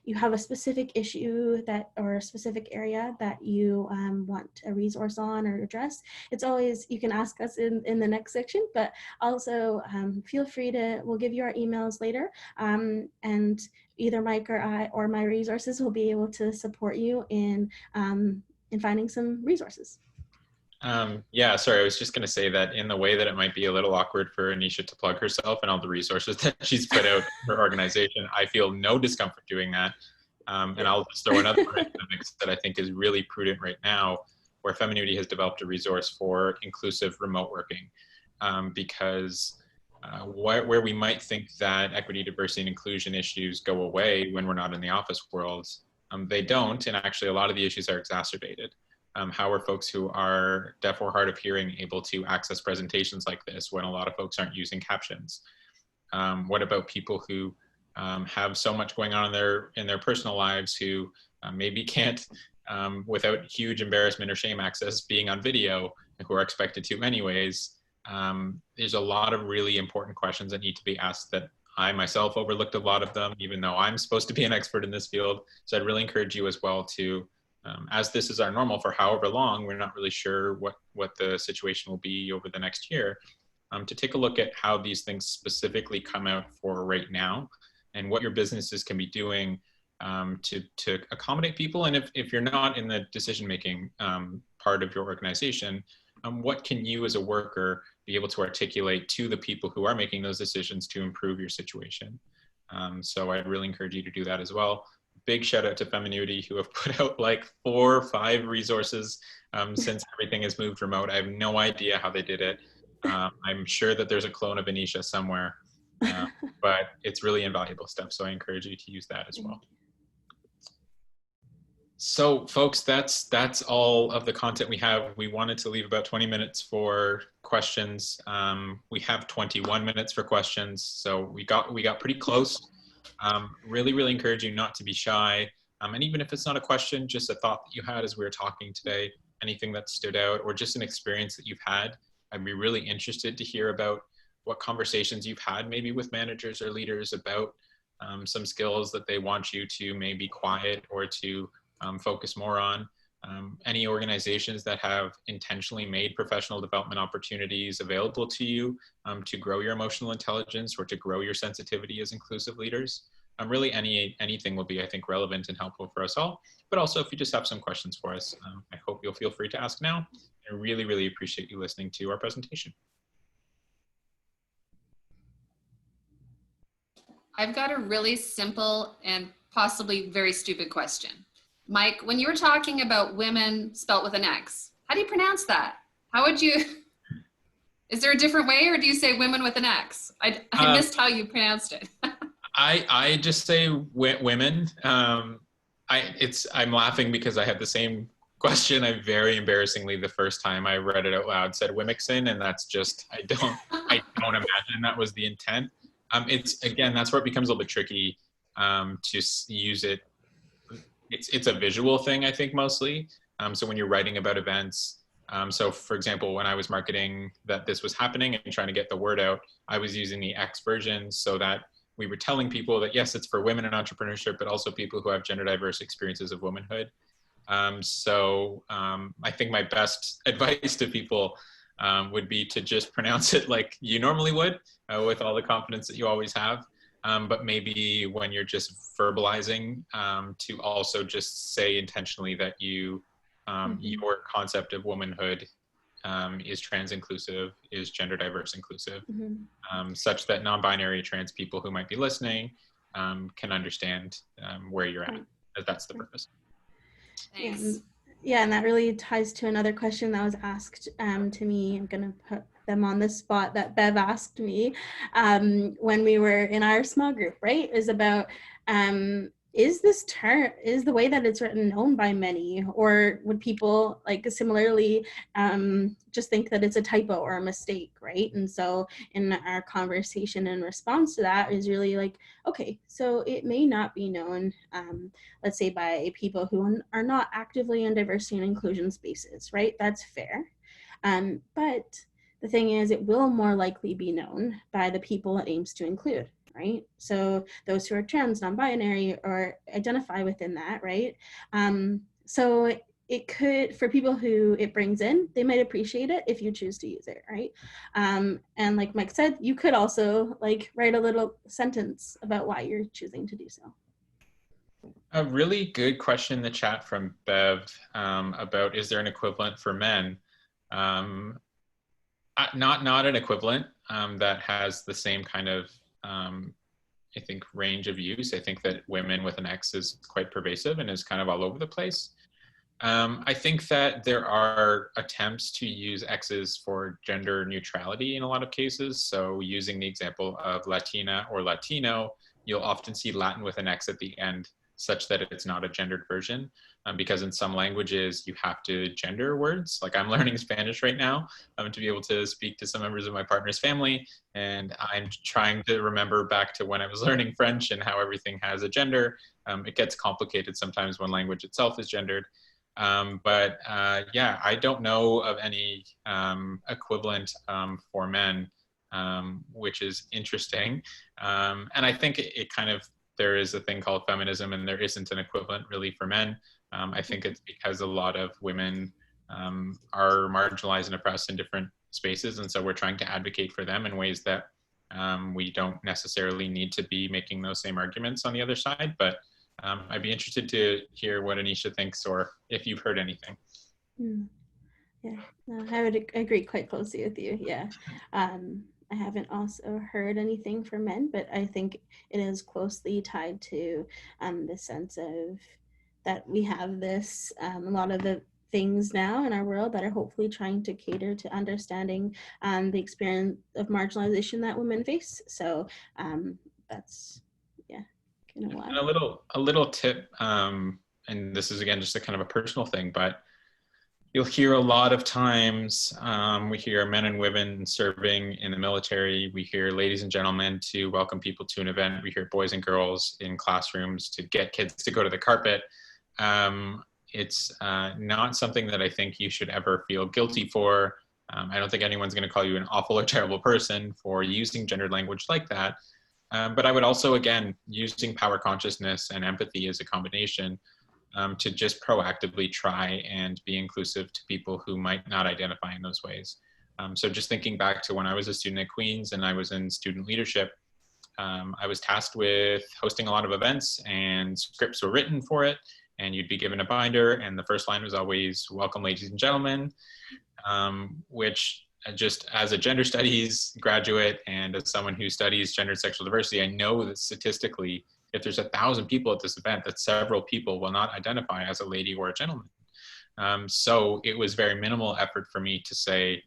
Speaker 2: you have a specific issue or a specific area that you want a resource on or address, it's always, you can ask us in the next section, but also feel free we'll give you our emails later, and either Mike or I or my resources will be able to support you in finding some resources.
Speaker 3: Yeah, sorry, I was just going to say that in the way that it might be a little awkward for Anisha to plug herself and all the resources that she's put out in her organization, I feel no discomfort doing that. And I'll just throw another one into the mix that I think is really prudent right now, where Feminuity has developed a resource for inclusive remote working. Because where we might think that equity, diversity, and inclusion issues go away when we're not in the office world, They don't, and actually a lot of the issues are exacerbated. How are folks who are deaf or hard of hearing able to access presentations like this when a lot of folks aren't using captions? What about people who have so much going on in their personal lives who maybe can't, without huge embarrassment or shame, access being on video, who are expected to anyways? There's a lot of really important questions that need to be asked that I myself overlooked a lot of them, even though I'm supposed to be an expert in this field. So I'd really encourage you as well to, as this is our normal for however long, we're not really sure what the situation will be over the next year, to take a look at how these things specifically come out for right now and what your businesses can be doing to accommodate people. And if you're not in the decision-making part of your organization, what can you as a worker be able to articulate to the people who are making those decisions to improve your situation? So I'd really encourage you to do that as well. Big shout out to Feminuity, who have put out like 4 or 5 resources since everything has moved remote. I have no idea how they did it. I'm sure that there's a clone of Anisha somewhere, but it's really invaluable stuff. So I encourage you to use that as well. So folks, that's all of the content we have. We wanted to leave about 20 minutes for questions. We have 21 minutes for questions. So we got pretty close. Really encourage you not to be shy. And even if it's not a question, just a thought that you had as we were talking today, anything that stood out or just an experience that you've had, I'd be really interested to hear about what conversations you've had maybe with managers or leaders about some skills that they want you to maybe quiet or to focus more on. Any organizations that have intentionally made professional development opportunities available to you to grow your emotional intelligence or to grow your sensitivity as inclusive leaders. Really anything will be, I think, relevant and helpful for us all. But also if you just have some questions for us, I hope you'll feel free to ask now. I really appreciate you listening to our presentation.
Speaker 1: I've got a really simple and possibly very stupid question. Mike, when you were talking about women spelt with an X, how do you pronounce that? How would you, is there a different way or do you say women with an X? I missed how you pronounced it.
Speaker 3: I just say women. I'm laughing because I had the same question. I very embarrassingly, the first time I read it out loud, said Wimixon, and that's just, I don't imagine that was the intent. It's, again, that's where it becomes a little bit tricky to use it. It's a visual thing, I think, mostly. So when you're writing about events, so for example, when I was marketing that this was happening and trying to get the word out, I was using the X version so that we were telling people that, yes, it's for women in entrepreneurship, but also people who have gender diverse experiences of womanhood. I think my best advice to people would be to just pronounce it like you normally would, with all the confidence that you always have. But maybe when you're just verbalizing, to also just say intentionally that you, your concept of womanhood is trans inclusive, is gender diverse inclusive, such that non-binary trans people who might be listening can understand where you're at. That's the purpose.
Speaker 1: Thanks.
Speaker 2: Yeah, and that really ties to another question that was asked to me. I'm going to put them on the spot that Bev asked me when we were in our small group, right? Is about, is this term, is the way that it's written known by many, or would people like similarly just think that it's a typo or a mistake, right? And so in our conversation in response to that is really like, okay, so it may not be known, let's say by people who are not actively in diversity and inclusion spaces, right? That's fair. But the thing is, it will more likely be known by the people it aims to include, right? So those who are trans, non-binary, or identify within that, right? So it could, for people who it brings in, they might appreciate it if you choose to use it, right? And like Mike said, you could also like write a little sentence about why you're choosing to do so.
Speaker 3: A really good question in the chat from Bev about, is there an equivalent for men? Not an equivalent that has the same kind of, I think, range of use. I think that women with an X is quite pervasive and is kind of all over the place. I think that there are attempts to use X's for gender neutrality in a lot of cases. So using the example of Latina or Latino, you'll often see Latin with an X at the end. such that it's not a gendered version. Because in some languages you have to gender words. Like I'm learning Spanish right now to be able to speak to some members of my partner's family, and I'm trying to remember back to when I was learning French and how everything has a gender. It gets complicated sometimes when language itself is gendered. Yeah, I don't know of any equivalent for men, which is interesting. And I think it kind of, there is a thing called feminism, and there isn't an equivalent really for men. I think it's because a lot of women are marginalized and oppressed in different spaces, and so we're trying to advocate for them in ways that we don't necessarily need to be making those same arguments on the other side. But I'd be interested to hear what Anisha thinks, or if you've heard anything.
Speaker 2: Yeah, no, I would agree quite closely with you. Yeah. I haven't also heard anything for men, but I think it is closely tied to the sense of that we have this, a lot of the things now in our world that are hopefully trying to cater to understanding the experience of marginalization that women face. So that's, yeah, kind of why.
Speaker 3: And a little tip, and this is again just a kind of a personal thing, but you'll hear a lot of times, we hear men and women serving in the military, we hear ladies and gentlemen to welcome people to an event, we hear boys and girls in classrooms to get kids to go to the carpet. It's not something that I think you should ever feel guilty for. I don't think anyone's going to call you an awful or terrible person for using gendered language like that. But I would also, again, using power consciousness and empathy as a combination, to just proactively try and be inclusive to people who might not identify in those ways. So just thinking back to when I was a student at Queen's and I was in student leadership, I was tasked with hosting a lot of events, and scripts were written for it, and you'd be given a binder, and the first line was always, "Welcome, ladies and gentlemen," which just as a gender studies graduate and as someone who studies gender and sexual diversity, I know that statistically, if there's 1,000 people at this event, that several people will not identify as a lady or a gentleman. So it was very minimal effort for me to say,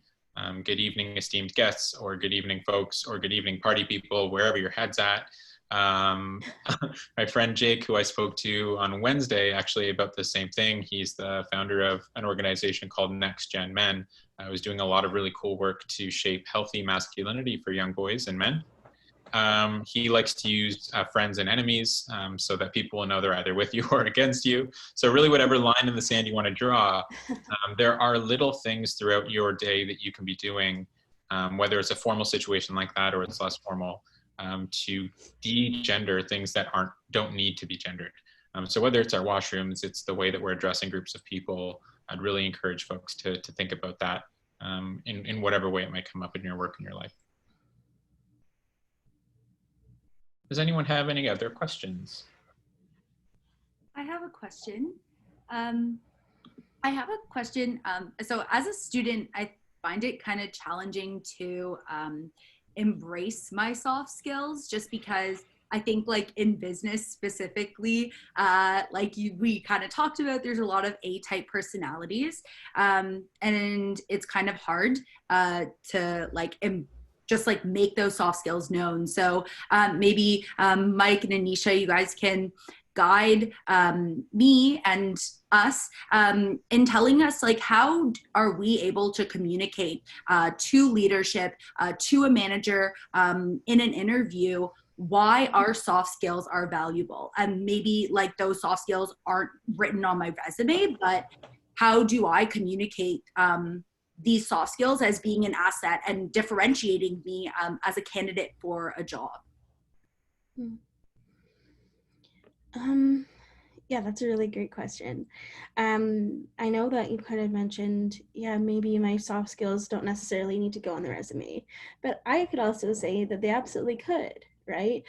Speaker 3: good evening, esteemed guests, or good evening, folks, or good evening, party people, wherever your head's at. My friend Jake, who I spoke to on Wednesday, actually about the same thing. He's the founder of an organization called Next Gen Men. I was doing a lot of really cool work to shape healthy masculinity for young boys and men. He likes to use friends and enemies so that people will know they're either with you or against you. So really whatever line in the sand you want to draw, there are little things throughout your day that you can be doing, whether it's a formal situation like that or it's less formal, to de-gender things that don't need to be gendered. So whether it's our washrooms, it's the way that we're addressing groups of people, I'd really encourage folks to think about that in whatever way it might come up in your work and your life. Does anyone have any other questions?
Speaker 7: I have a question. So as a student, I find it kind of challenging to embrace my soft skills, just because I think like in business specifically, we kind of talked about, there's a lot of A-type personalities, and it's kind of hard to just like make those soft skills known. So maybe Mike and Anisha, you guys can guide me and us in telling us like how are we able to communicate to leadership, to a manager in an interview, why our soft skills are valuable. And maybe like those soft skills aren't written on my resume, but how do I communicate these soft skills as being an asset and differentiating me as a candidate for a job?
Speaker 2: Yeah, that's a really great question. I know that you kind of mentioned, yeah, maybe my soft skills don't necessarily need to go on the resume, but I could also say that they absolutely could, right?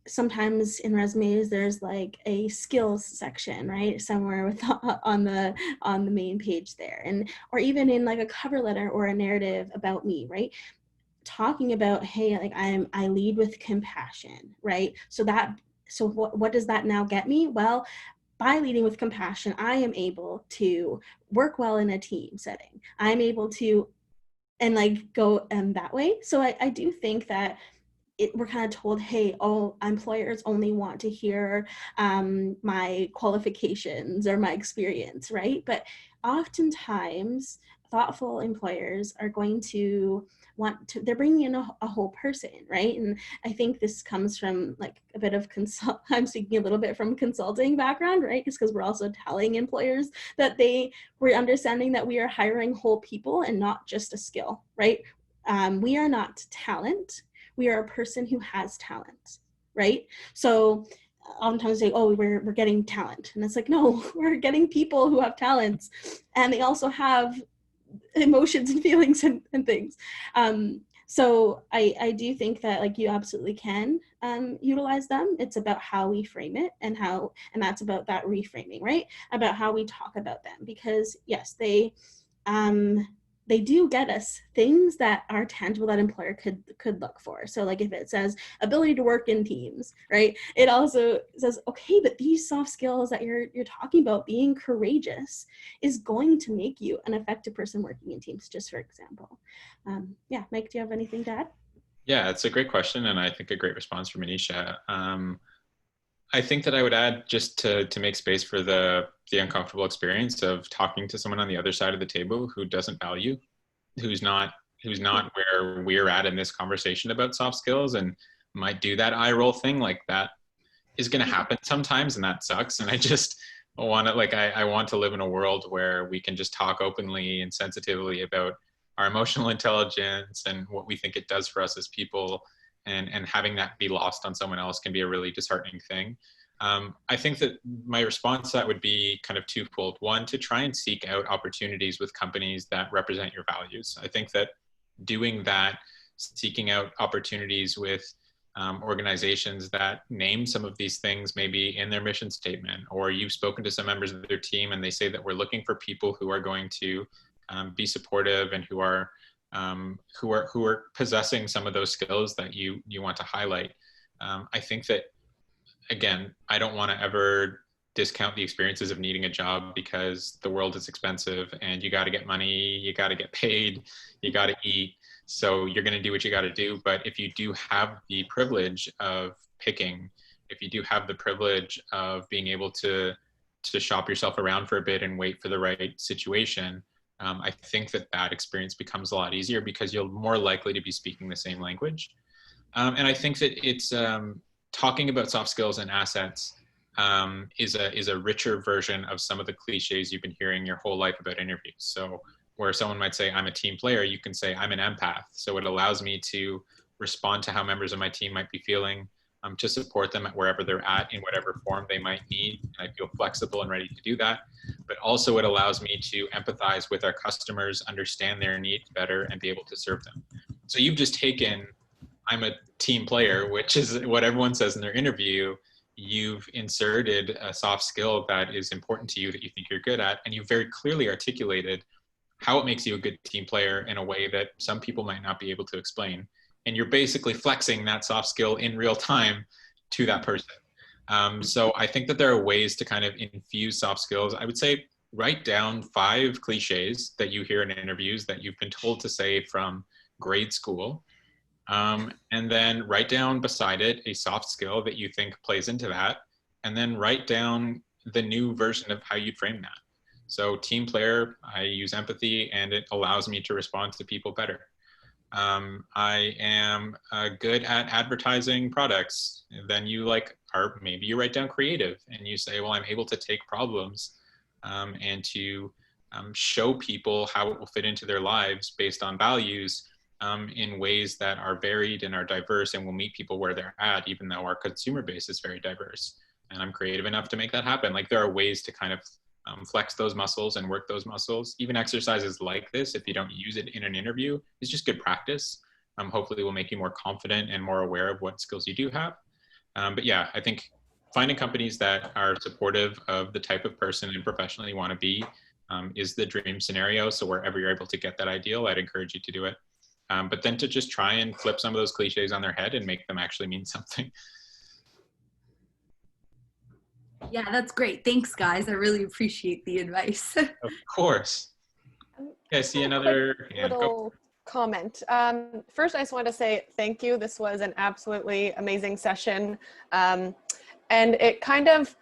Speaker 2: Sometimes in resumes there's like a skills section, right, somewhere with on the main page there, and or even in like a cover letter or a narrative about me, right, talking about, hey, like I lead with compassion, right? So what does that now get me? Well, by leading with compassion, I am able to work well in a team setting. I'm able to and like go that way. So I do think that we're kind of told, hey, all employers only want to hear my qualifications or my experience, right? But oftentimes, thoughtful employers are going to want to, they're bringing in a whole person, right? And I think this comes from like a bit of I'm speaking a little bit from consulting background, right? Because we're also telling employers that we're understanding that we are hiring whole people and not just a skill, right? We are not talent. We are a person who has talent, right? So oftentimes say, oh, we're getting talent. And it's like, no, we're getting people who have talents, and they also have emotions and feelings and things. So I do think that like you absolutely can utilize them. It's about how we frame it and that's about that reframing, right? About how we talk about them, because yes, they do get us things that are tangible that employer could look for. So like if it says ability to work in teams, right? It also says, okay, but these soft skills that you're talking about, being courageous, is going to make you an effective person working in teams, just for example. Yeah, Mike, do you have anything to add?
Speaker 3: Yeah, it's a great question, and I think a great response from Anisha. I think that I would add, just to make space for the uncomfortable experience of talking to someone on the other side of the table who doesn't value, who's not where we're at in this conversation about soft skills, and might do that eye roll thing. Like, that is going to happen sometimes, and that sucks. And I just want to, like, I want to live in a world where we can just talk openly and sensitively about our emotional intelligence and what we think it does for us as people. And having that be lost on someone else can be a really disheartening thing. I think that my response to that would be kind of twofold. One, to try and seek out opportunities with companies that represent your values. I think that doing that, seeking out opportunities with organizations that name some of these things maybe in their mission statement, or you've spoken to some members of their team and they say that we're looking for people who are going to be supportive and who are possessing some of those skills that you want to highlight. I think that, again, I don't want to ever discount the experiences of needing a job, because the world is expensive and you got to get money, you got to get paid, you got to eat. So you're going to do what you got to do. But if you do have the privilege of picking, if you do have the privilege of being able to shop yourself around for a bit and wait for the right situation, I think that experience becomes a lot easier, because you're more likely to be speaking the same language. And I think that it's talking about soft skills and assets is a richer version of some of the cliches you've been hearing your whole life about interviews. So where someone might say, I'm a team player, you can say, I'm an empath. So it allows me to respond to how members of my team might be feeling, to support them at wherever they're at in whatever form they might need. And I feel flexible and ready to do that. But also it allows me to empathize with our customers, understand their needs better, and be able to serve them. So you've just taken, I'm a team player, which is what everyone says in their interview. You've inserted a soft skill that is important to you, that you think you're good at, and you very clearly articulated how it makes you a good team player in a way that some people might not be able to explain. And you're basically flexing that soft skill in real time to that person. So I think that there are ways to kind of infuse soft skills. I would say write down 5 cliches that you hear in interviews that you've been told to say from grade school. And then write down beside it a soft skill that you think plays into that. And then write down the new version of how you'd frame that. So team player, I use empathy and it allows me to respond to people better. I am good at advertising products. And then maybe you write down creative and you say, well, I'm able to take problems and to show people how it will fit into their lives based on values in ways that are varied and are diverse and will meet people where they're at, even though our consumer base is very diverse. And I'm creative enough to make that happen. Like, there are ways to kind of flex those muscles and work those muscles. Even exercises like this, if you don't use it in an interview, is just good practice. Hopefully will make you more confident and more aware of what skills you do have. But yeah, I think finding companies that are supportive of the type of person and professional you want to be is the dream scenario. So wherever you're able to get that ideal, I'd encourage you to do it. But then to just try and flip some of those cliches on their head and make them actually mean something.
Speaker 7: Yeah, that's great. Thanks, guys. I really appreciate the advice.
Speaker 3: Of course. Okay, I see another hand.
Speaker 8: Little comment. First, I just wanted to say thank you. This was an absolutely amazing session. And it kind of,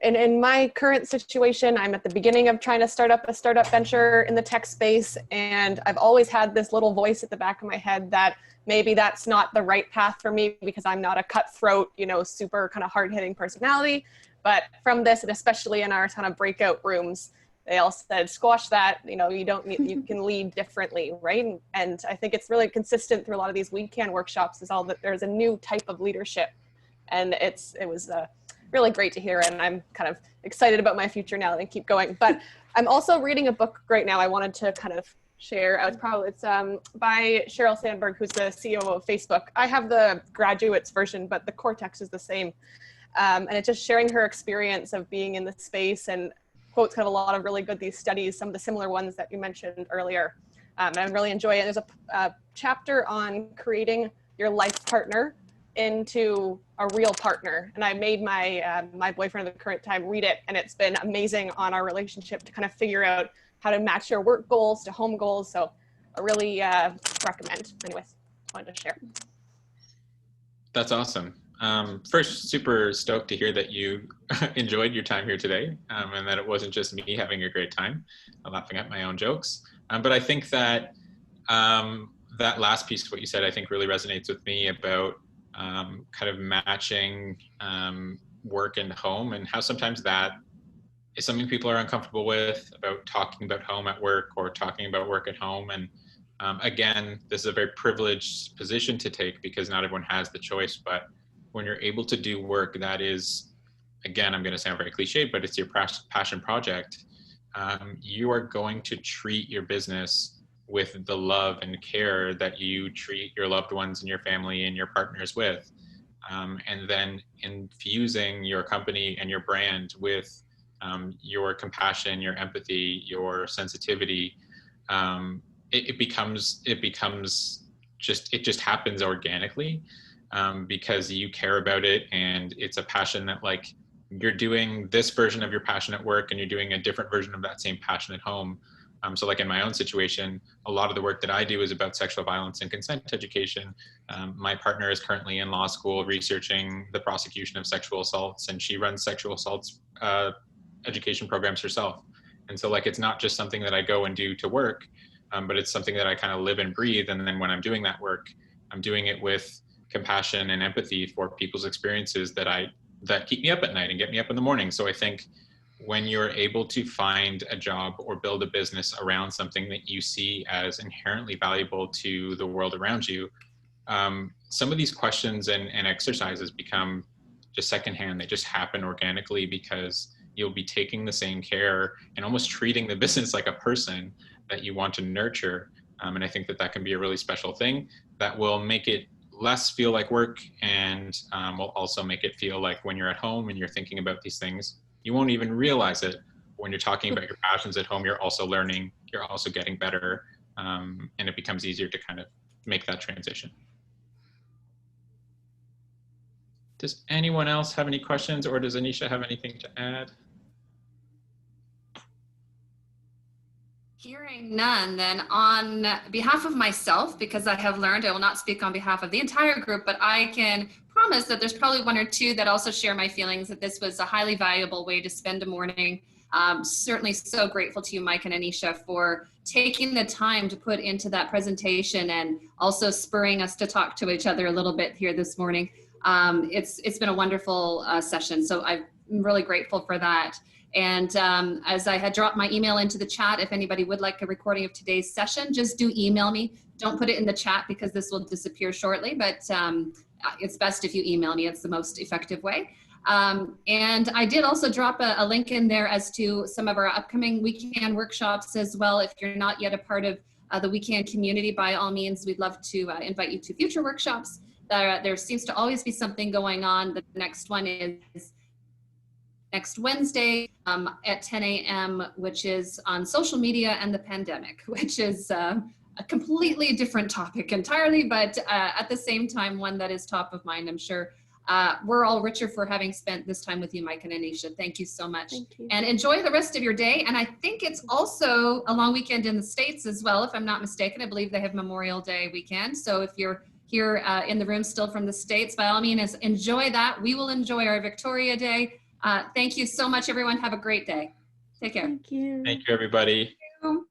Speaker 8: in my current situation, I'm at the beginning of trying to start up a startup venture in the tech space. And I've always had this little voice at the back of my head that maybe that's not the right path for me because I'm not a cutthroat, you know, super kind of hard-hitting personality. But from this, and especially in our kind of breakout rooms, they all said, squash that, you know, you don't need, you can lead differently, right? And I think it's really consistent through a lot of these weekend workshops is all that there's a new type of leadership. And it was really great to hear. And I'm kind of excited about my future now and keep going. But I'm also reading a book right now I wanted to kind of share. It's by Sheryl Sandberg, who's the CEO of Facebook. I have the graduates version, but the core text is the same. And it's just sharing her experience of being in the space and quotes kind of a lot of really good, these studies, some of the similar ones that you mentioned earlier. And I really enjoy it. There's a chapter on creating your life partner into a real partner. And I made my my boyfriend at the current time read it. And it's been amazing on our relationship to kind of figure out how to match your work goals to home goals. So I really recommend. Anyways, wanted to share.
Speaker 3: That's awesome. First, super stoked to hear that you enjoyed your time here today and that it wasn't just me having a great time, laughing at my own jokes. But I think that that last piece of what you said, I think really resonates with me about kind of matching work and home, and how sometimes that is something people are uncomfortable with, about talking about home at work or talking about work at home. And again, this is a very privileged position to take because not everyone has the choice, but when you're able to do work that is, again, I'm going to sound very cliche, but it's your passion project, you are going to treat your business with the love and care that you treat your loved ones and your family and your partners with. And then infusing your company and your brand with your compassion, your empathy, your sensitivity, it just happens organically. Because you care about it, and it's a passion that, like, you're doing this version of your passion at work and you're doing a different version of that same passion at home. So like in my own situation, a lot of the work that I do is about sexual violence and consent education. My partner is currently in law school researching the prosecution of sexual assaults, and she runs sexual assaults education programs herself. And so, like, it's not just something that I go and do to work, but it's something that I kind of live and breathe. And then when I'm doing that work, I'm doing it with compassion and empathy for people's experiences that keep me up at night and get me up in the morning. So I think when you're able to find a job or build a business around something that you see as inherently valuable to the world around you, some of these questions and exercises become just secondhand. They just happen organically because you'll be taking the same care and almost treating the business like a person that you want to nurture. And I think that can be a really special thing that will make it less feel like work, and will also make it feel like when you're at home and you're thinking about these things, you won't even realize it. When you're talking about your passions at home, you're also learning, you're also getting better, and it becomes easier to kind of make that transition. Does anyone else have any questions, or does Anisha have anything to add?
Speaker 1: Hearing none, then on behalf of myself, because I have learned I will not speak on behalf of the entire group, but I can promise that there's probably one or two that also share my feelings that this was a highly valuable way to spend a morning. Certainly so grateful to you, Mike and Anisha, for taking the time to put into that presentation and also spurring us to talk to each other a little bit here this morning. It's been a wonderful session, so I'm really grateful for that. And as I had dropped my email into the chat, if anybody would like a recording of today's session, just do email me. Don't put it in the chat because this will disappear shortly, but it's best if you email me. It's the most effective way. And I did also drop a link in there as to some of our upcoming weekend workshops as well. If you're not yet a part of the weekend community, by all means, we'd love to invite you to future workshops. There seems to always be something going on. The next one is next Wednesday at 10 a.m., which is on social media and the pandemic, which is a completely different topic entirely, but at the same time, one that is top of mind, I'm sure, we're all richer for having spent this time with you, Mike and Anisha. Thank you so much.
Speaker 2: Thank you.
Speaker 1: And enjoy the rest of your day. And I think it's also a long weekend in the States as well, if I'm not mistaken. I believe they have Memorial Day weekend. So if you're here in the room still from the States, by all means, enjoy that. We will enjoy our Victoria Day. Thank you so much, everyone. Have a great day. Take care.
Speaker 2: Thank you.
Speaker 3: Thank you, everybody.
Speaker 1: Thank you.